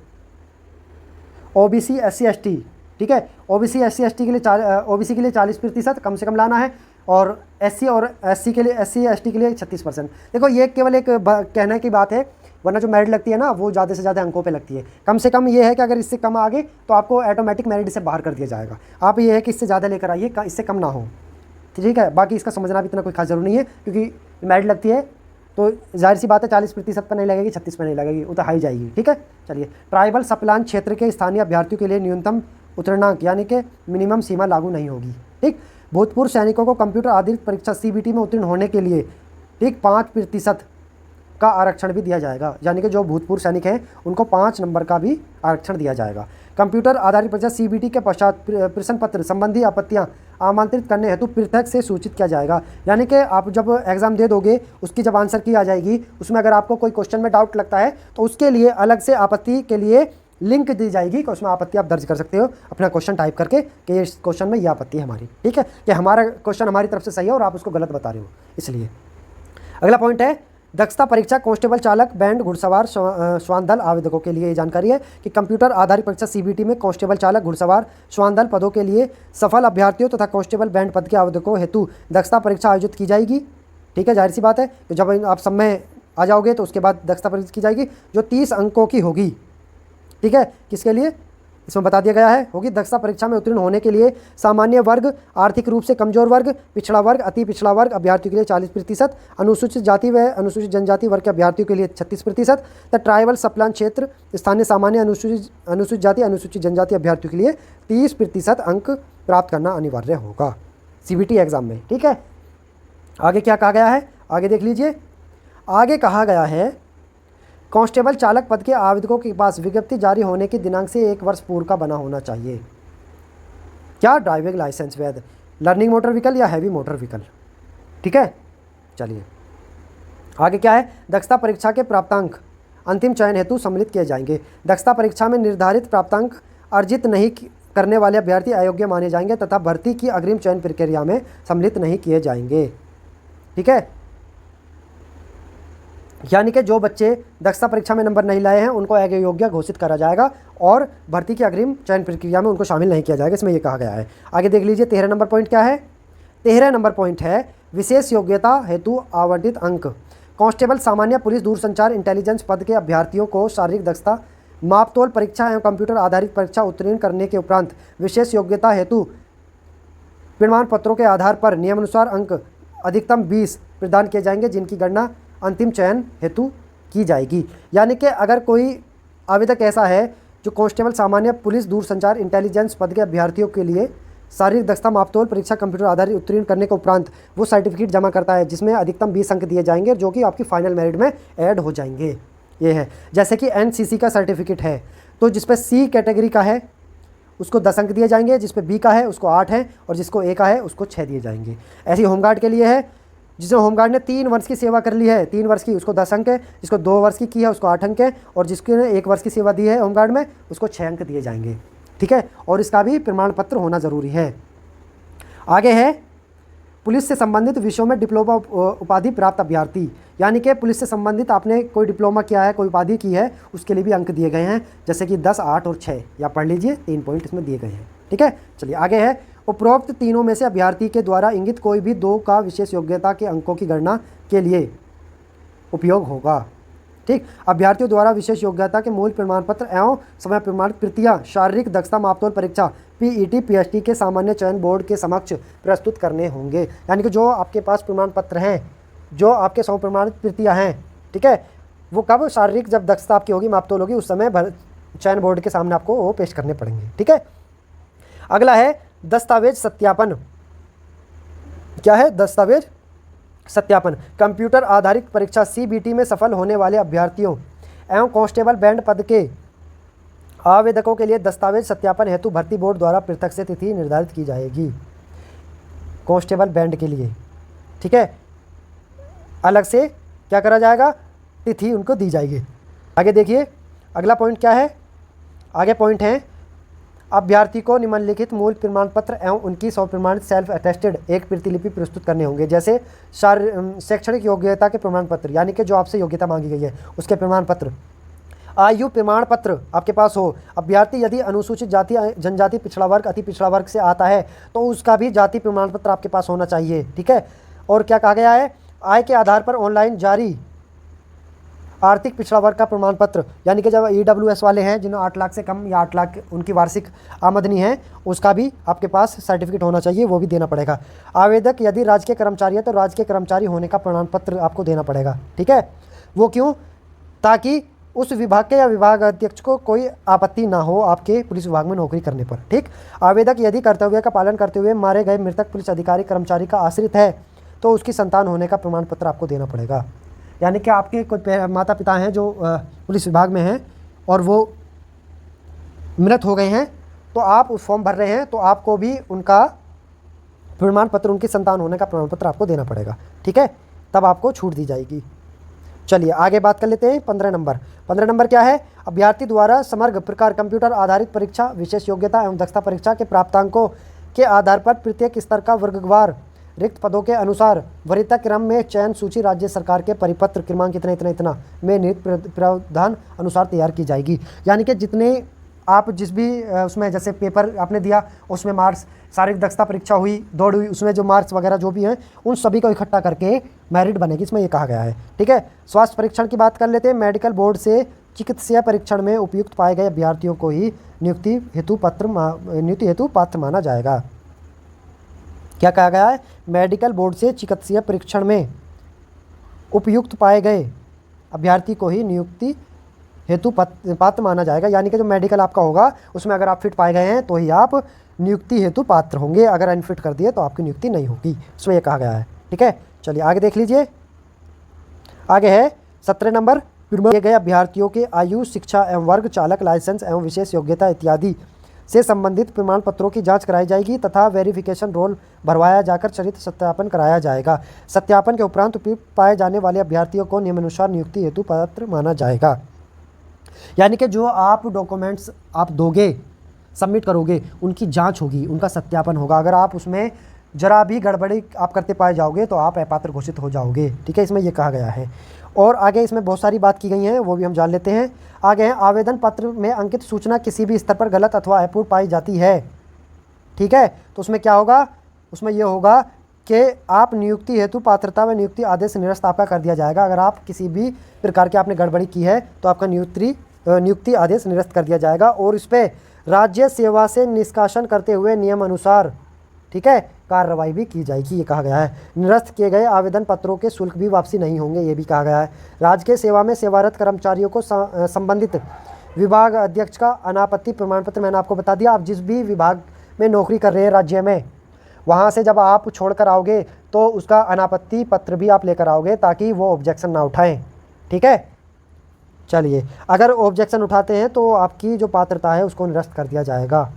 ओबीसी SC ST, ठीक है, ओबीसी SC ST के लिए ओबीसी के लिए 40% कम से कम लाना है, और SC और SC के लिए SC ST के लिए 36%। देखो ये केवल एक कहने की बात है, वरना जो मेरिट लगती है ना वो ज़्यादा से ज़्यादा अंकों पे लगती है। कम से कम ये है कि अगर इससे कम आ गए तो आपको ऑटोमेटिक मेरिट से बाहर कर दिया जाएगा। आप ये है कि इससे ज़्यादा लेकर आइए, इससे कम ना हो, ठीक है। बाकी इसका समझना भी इतना कोई खास जरूरी नहीं है, क्योंकि मेरिट लगती है तो जाहिर सी बात है 40% पर नहीं लगेगी, 36 पर नहीं लगेगी, वो तो हाई जाएगी। ठीक है, चलिए, ट्राइबल सप्लान क्षेत्र के स्थानीय अभ्यर्थियों के लिए न्यूनतम उत्तीर्णांक यानी कि मिनिमम सीमा लागू नहीं होगी। ठीक, भूतपूर्व सैनिकों को कंप्यूटर आधारित परीक्षा CBT में उत्तीर्ण होने के लिए, ठीक, 5% का आरक्षण भी दिया जाएगा, यानी कि जो भूतपूर्व सैनिक हैं उनको 5 नंबर का भी आरक्षण दिया जाएगा। कंप्यूटर आधारित परीक्षा CBT के पश्चात प्रश्न पत्र संबंधी आपत्तियां आमंत्रित करने हेतु पृथक से सूचित किया जाएगा। यानी कि आप जब एग्ज़ाम दे दोगे, उसकी जब आंसर की आ जाएगी, उसमें अगर आपको कोई क्वेश्चन में डाउट लगता है तो उसके लिए अलग से आपत्ति के लिए लिंक दी जाएगी कि उसमें आपत्ति आप दर्ज कर सकते हो अपना क्वेश्चन टाइप करके कि इस क्वेश्चन में ये आपत्ति है हमारी। ठीक है, कि हमारा क्वेश्चन हमारी तरफ से सही है और आप उसको गलत बता रहे हो, इसलिए। अगला पॉइंट है, दक्षता परीक्षा कांस्टेबल चालक बैंड घुड़सवार श्वान दल आवेदकों के लिए ये जानकारी है कि कंप्यूटर आधारित परीक्षा CBT में कांस्टेबल चालक घुड़सवार श्वान दल पदों के लिए सफल अभ्यर्थियों तथा कांस्टेबल बैंड पद के आवेदकों हेतु दक्षता परीक्षा आयोजित की जाएगी। ठीक है, जाहिर सी बात है, तो जब आप सब में आ जाओगे तो उसके बाद दक्षता परीक्षा की जाएगी, जो 30 अंकों की होगी। ठीक है, किसके लिए, इसमें बता दिया गया है, होगी दक्षता परीक्षा में उत्तीर्ण होने के लिए सामान्य वर्ग, आर्थिक रूप से कमजोर वर्ग, पिछड़ा वर्ग, अति पिछड़ा वर्ग अभ्यर्थियों के लिए 40%, अनुसूचित जाति व अनुसूचित जनजाति वर्ग के अभ्यर्थियों के लिए 36%, तथा ट्राइबल सप्लान क्षेत्र स्थानीय सामान्य अनुसूचित जाति अनुसूचित जनजाति अभ्यर्थियों के लिए 30% अंक प्राप्त करना अनिवार्य होगा CBT एग्जाम में। ठीक है, आगे क्या कहा गया है, आगे देख लीजिए। आगे कहा गया है, कांस्टेबल चालक पद के आवेदकों के पास विज्ञप्ति जारी होने के दिनांक से 1 वर्ष पूर्व का बना होना चाहिए। क्या, ड्राइविंग लाइसेंस वैध, लर्निंग मोटर व्हीकल या हैवी मोटर व्हीकल। ठीक है, चलिए आगे क्या है, दक्षता परीक्षा के प्राप्तांक अंतिम चयन हेतु सम्मिलित किए जाएंगे। दक्षता परीक्षा में निर्धारित प्राप्तांक अर्जित नहीं करने वाले अभ्यर्थी अयोग्य माने जाएंगे तथा भर्ती की अग्रिम चयन प्रक्रिया में सम्मिलित नहीं किए जाएंगे। ठीक है, यानी कि जो बच्चे दक्षता परीक्षा में नंबर नहीं लाए हैं उनको अयोग्य घोषित करा जाएगा और भर्ती की अग्रिम चयन प्रक्रिया में उनको शामिल नहीं किया जाएगा, इसमें यह कहा गया है। आगे देख लीजिए, 13 नंबर पॉइंट क्या है। 13 नंबर पॉइंट है, विशेष योग्यता हेतु आवंटित अंक। कांस्टेबल सामान्य पुलिस दूरसंचार इंटेलिजेंस पद के अभ्यर्थियों को शारीरिक दक्षता मापतोल परीक्षा एवं कंप्यूटर आधारित परीक्षा उत्तीर्ण करने के उपरांत विशेष योग्यता हेतु प्रमाण पत्रों के आधार पर नियमानुसार अंक अधिकतम 20 प्रदान किए जाएंगे, जिनकी गणना अंतिम चयन हेतु की जाएगी। यानी कि अगर कोई आवेदक ऐसा है जो कांस्टेबल सामान्य पुलिस दूरसंचार इंटेलिजेंस पद के अभ्यर्थियों के लिए शारीरिक दक्षता मापतोल परीक्षा कंप्यूटर आधारित उत्तीर्ण करने के उपरांत वो सर्टिफिकेट जमा करता है जिसमें अधिकतम 20 अंक दिए जाएंगे, जो कि आपकी फाइनल मेरिट में ऐड हो जाएंगे। ये है, जैसे कि NCC का सर्टिफिकेट है तो जिस पे C कैटेगरी का है उसको 10 अंक दिए जाएंगे, जिस पे B का है उसको 8 हैं और जिसको A का है उसको 6 दिए जाएंगे। ऐसे ही होमगार्ड के लिए है, जिसने होमगार्ड ने 3 वर्ष की सेवा कर ली है, 3 वर्ष की, उसको 10 अंक है, जिसको 2 वर्ष की है उसको 8 अंक है, और जिसने 1 वर्ष की सेवा दी है होमगार्ड में उसको 6 अंक दिए जाएंगे। ठीक है, और इसका भी प्रमाण पत्र होना ज़रूरी है। आगे है, पुलिस से संबंधित विषयों में डिप्लोमा उपाधि प्राप्त अभ्यर्थी, यानी कि पुलिस से संबंधित आपने कोई डिप्लोमा किया है, कोई उपाधि की है, उसके लिए भी अंक दिए गए हैं, जैसे कि 10, 8 और 6, या पढ़ लीजिए, 3 पॉइंट इसमें दिए गए हैं। ठीक है, चलिए आगे है, उपरोक्त तीनों में से अभ्यर्थी के द्वारा इंगित कोई भी 2 का विशेष योग्यता के अंकों की गणना के लिए उपयोग होगा। ठीक, अभ्यर्थियों द्वारा विशेष योग्यता के मूल प्रमाण पत्र एवं समय प्रमाणित कृतियाँ शारीरिक दक्षता मापतोल परीक्षा PET PST के सामान्य चयन बोर्ड के समक्ष प्रस्तुत करने होंगे। यानी कि जो आपके पास प्रमाण पत्र हैं, जो आपके सौ प्रमाणित कृतियाँ हैं, ठीक है, वो कब शारीरिक जब दक्षता आपकी होगी, मापतोल होगी, उस समय चयन बोर्ड के सामने आपको वो पेश करने पड़ेंगे। ठीक है, अगला है दस्तावेज सत्यापन। क्या है, दस्तावेज सत्यापन। कंप्यूटर आधारित परीक्षा CBT में सफल होने वाले अभ्यर्थियों एवं कांस्टेबल बैंड पद के आवेदकों के लिए दस्तावेज सत्यापन हेतु भर्ती बोर्ड द्वारा पृथक से तिथि निर्धारित की जाएगी। कांस्टेबल बैंड के लिए, ठीक है, अलग से क्या करा जाएगा, तिथि उनको दी जाएगी। आगे देखिए अगला पॉइंट क्या है। आगे पॉइंट है, अभ्यर्थी को निम्नलिखित मूल प्रमाण पत्र एवं उनकी स्वप्रमाणित सेल्फ अटेस्टेड एक प्रतिलिपि प्रस्तुत करने होंगे। जैसे शैक्षणिक योग्यता के प्रमाण पत्र, यानी कि जो आपसे योग्यता मांगी गई है उसके प्रमाण पत्र। आयु प्रमाण पत्र आपके पास हो। अभ्यर्थी यदि अनुसूचित जाति जनजाति पिछड़ा वर्ग अति पिछड़ा वर्ग से आता है तो उसका भी जाति प्रमाण पत्र आपके पास होना चाहिए, ठीक है। और क्या कहा गया है, आय के आधार पर ऑनलाइन जारी आर्थिक पिछड़ा वर्ग का प्रमाण पत्र, यानी कि जब EWS वाले हैं जिन्हें 8 लाख से कम या 8 लाख उनकी वार्षिक आमदनी है, उसका भी आपके पास सर्टिफिकेट होना चाहिए, वो भी देना पड़ेगा। आवेदक यदि राजकीय कर्मचारी है तो राजकीय कर्मचारी होने का प्रमाण पत्र आपको देना पड़ेगा, ठीक है। वो क्यों, ताकि उस विभाग के या विभाग अध्यक्ष को कोई आपत्ति ना हो आपके पुलिस विभाग में नौकरी करने पर, ठीक। आवेदक यदि कर्तव्य का पालन करते हुए मारे गए मृतक पुलिस अधिकारी कर्मचारी का आश्रित है तो उसकी संतान होने का प्रमाण पत्र आपको देना पड़ेगा। यानी कि आपके कोई माता पिता हैं जो पुलिस विभाग में हैं और वो मृत हो गए हैं, तो आप उस फॉर्म भर रहे हैं तो आपको भी उनका प्रमाण पत्र, उनकी संतान होने का प्रमाण पत्र आपको देना पड़ेगा, ठीक है, तब आपको छूट दी जाएगी। चलिए आगे बात कर लेते हैं 15 नंबर। 15 नंबर क्या है, अभ्यर्थी द्वारा समग्र प्रकार कंप्यूटर आधारित परीक्षा विशेष योग्यता एवं दक्षता परीक्षा के प्राप्तांकों के आधार पर प्रत्येक स्तर का वर्गवार रिक्त पदों के अनुसार वरीयता क्रम में चयन सूची राज्य सरकार के परिपत्र क्रमांक इतना इतना इतना में निहित प्रावधान अनुसार तैयार की जाएगी। यानी कि जितने आप जिस भी उसमें जैसे पेपर आपने दिया उसमें मार्क्स, शारीरिक दक्षता परीक्षा हुई, दौड़ हुई, उसमें जो मार्क्स वगैरह जो भी हैं उन सभी को इकट्ठा करके मेरिट बनेगी, इसमें ये कहा गया है, ठीक है। स्वास्थ्य परीक्षण की बात कर लेते हैं। मेडिकल बोर्ड से चिकित्सीय परीक्षण में उपयुक्त पाए गए अभ्यर्थियों को ही नियुक्ति हेतु पात्र माना जाएगा। क्या कहा गया है, मेडिकल बोर्ड से चिकित्सीय परीक्षण में उपयुक्त पाए गए अभ्यर्थी को ही नियुक्ति हेतु पात्र माना जाएगा। यानी कि जो मेडिकल आपका होगा उसमें अगर आप फिट पाए गए हैं तो ही आप नियुक्ति हेतु पात्र होंगे, अगर अनफिट कर दिए तो आपकी नियुक्ति नहीं होगी, उसमें ये कहा गया है, ठीक है। चलिए आगे देख लीजिए। आगे है 17 नंबर, किए गए अभ्यर्थियों के आयु, शिक्षा एवं वर्ग, चालक लाइसेंस एवं विशेष योग्यता इत्यादि से संबंधित प्रमाण पत्रों की जांच कराई जाएगी तथा वेरिफिकेशन रोल भरवाया जाकर चरित्र सत्यापन कराया जाएगा। सत्यापन के उपरांत उपयुक्त पाए जाने वाले अभ्यर्थियों को निम्नानुसार नियुक्ति हेतु पात्र माना जाएगा। यानी कि जो आप डॉक्यूमेंट्स आप दोगे, सबमिट करोगे, उनकी जांच होगी, उनका सत्यापन होगा। अगर आप उसमें जरा भी गड़बड़ी आप करते पाए जाओगे तो आप अपात्र घोषित हो जाओगे, ठीक है, इसमें यह कहा गया है। और आगे इसमें बहुत सारी बात की गई हैं, वो भी हम जान लेते हैं। आगे है, आवेदन पत्र में अंकित सूचना किसी भी स्तर पर गलत अथवा अपूर्ण पाई जाती है, ठीक है, तो उसमें क्या होगा, उसमें यह होगा कि आप नियुक्ति हेतु पात्रता व नियुक्ति आदेश निरस्त आपका कर दिया जाएगा। अगर आप किसी भी प्रकार की आपने गड़बड़ी की है तो आपका नियुक्ति आदेश निरस्त कर दिया जाएगा और इस पर राज्य सेवा से निष्कासन करते हुए नियम अनुसार, ठीक है, कार्रवाई भी की जाएगी, ये कहा गया है। निरस्त किए गए आवेदन पत्रों के शुल्क भी वापसी नहीं होंगे, ये भी कहा गया है। राजकीय सेवा में सेवारत कर्मचारियों को संबंधित विभाग अध्यक्ष का अनापत्ति प्रमाण पत्र, मैंने आपको बता दिया, आप जिस भी विभाग में नौकरी कर रहे हैं राज्य में, वहाँ से जब आप छोड़कर आओगे तो उसका अनापत्ति पत्र भी आप लेकर आओगे ताकि वो ऑब्जेक्शन ना उठाएं, ठीक है। चलिए, अगर ऑब्जेक्शन उठाते हैं तो आपकी जो पात्रता है उसको निरस्त कर दिया जाएगा,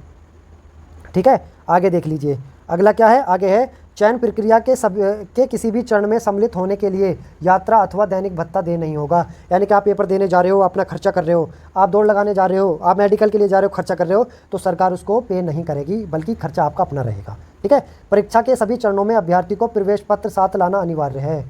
ठीक है। आगे देख लीजिए, अगला क्या है, आगे है चयन प्रक्रिया के किसी भी चरण में सम्मिलित होने के लिए यात्रा अथवा दैनिक भत्ता दे नहीं होगा। यानी कि आप पेपर देने जा रहे हो, अपना खर्चा कर रहे हो, आप दौड़ लगाने जा रहे हो, आप मेडिकल के लिए जा रहे हो, खर्चा कर रहे हो, तो सरकार उसको पे नहीं करेगी, बल्कि खर्चा आपका अपना रहेगा, ठीक है। परीक्षा के सभी चरणों में अभ्यर्थी को प्रवेश पत्र साथ लाना अनिवार्य है।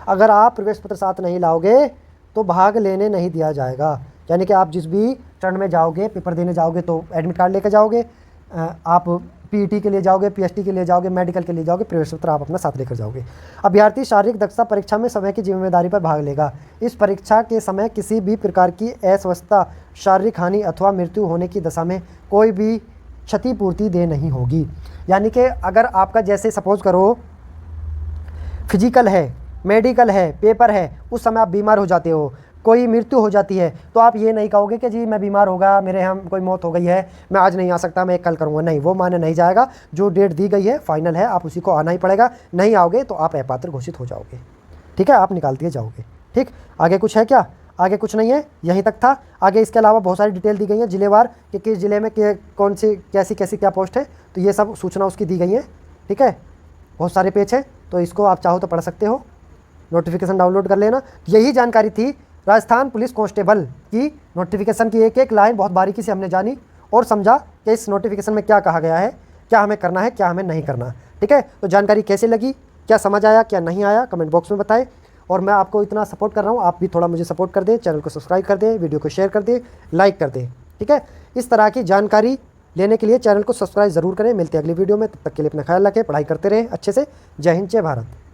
अगर आप प्रवेश पत्र साथ नहीं लाओगे तो भाग लेने नहीं दिया जाएगा। यानी कि आप जिस भी चरण में जाओगे, पेपर देने जाओगे तो एडमिट कार्ड लेकर जाओगे, आप पीईटी के लिए जाओगे, पीएचडी के लिए जाओगे, मेडिकल के लिए जाओगे, प्रवेश पत्र आप अपना साथ लेकर जाओगे। अभ्यर्थी शारीरिक दक्षता परीक्षा में समय की जिम्मेदारी पर भाग लेगा। इस परीक्षा के समय किसी भी प्रकार की अस्वस्थता, शारीरिक हानि अथवा मृत्यु होने की दशा में कोई भी क्षतिपूर्ति दे नहीं होगी। यानी कि अगर आपका जैसे सपोज करो फिजिकल है, मेडिकल है, पेपर है, उस समय आप बीमार हो जाते हो, कोई मृत्यु हो जाती है तो आप ये नहीं कहोगे कि जी मैं बीमार हो गया, मेरे यहाँ कोई मौत हो गई है, मैं आज नहीं आ सकता, मैं कल करूँगा। नहीं, वो माने नहीं जाएगा। जो डेट दी गई है फाइनल है, आप उसी को आना ही पड़ेगा। नहीं आओगे तो आप अपात्र घोषित हो जाओगे। ठीक है, आप निकाल दिए जाओगे। ठीक, आगे कुछ है क्या? आगे कुछ नहीं है, यहीं तक था। आगे इसके अलावा बहुत सारी डिटेल दी गई है जिलेवार कि किस जिले में कौन सी कैसी कैसी क्या पोस्ट है, तो ये सब सूचना उसकी दी गई है। ठीक है, बहुत सारे पेज है, तो इसको आप चाहो तो पढ़ सकते हो, नोटिफिकेशन डाउनलोड कर लेना। यही जानकारी थी राजस्थान पुलिस कांस्टेबल की नोटिफिकेशन की। एक एक लाइन बहुत बारीकी से हमने जानी और समझा कि इस नोटिफिकेशन में क्या कहा गया है, क्या हमें करना है, क्या हमें नहीं करना। ठीक है, तो जानकारी कैसे लगी, क्या समझ आया, क्या नहीं आया, कमेंट बॉक्स में बताएं। और मैं आपको इतना सपोर्ट कर रहा हूँ, आप भी थोड़ा मुझे सपोर्ट कर दें, चैनल को सब्सक्राइब कर दें, वीडियो को शेयर कर दें, लाइक कर दें। ठीक है, इस तरह की जानकारी लेने के लिए चैनल को सब्सक्राइब ज़रूर करें। मिलते हैं अगली वीडियो में, तब तक के लिए अपना ख्याल रखें, पढ़ाई करते रहें अच्छे से। जय हिंद, जय भारत।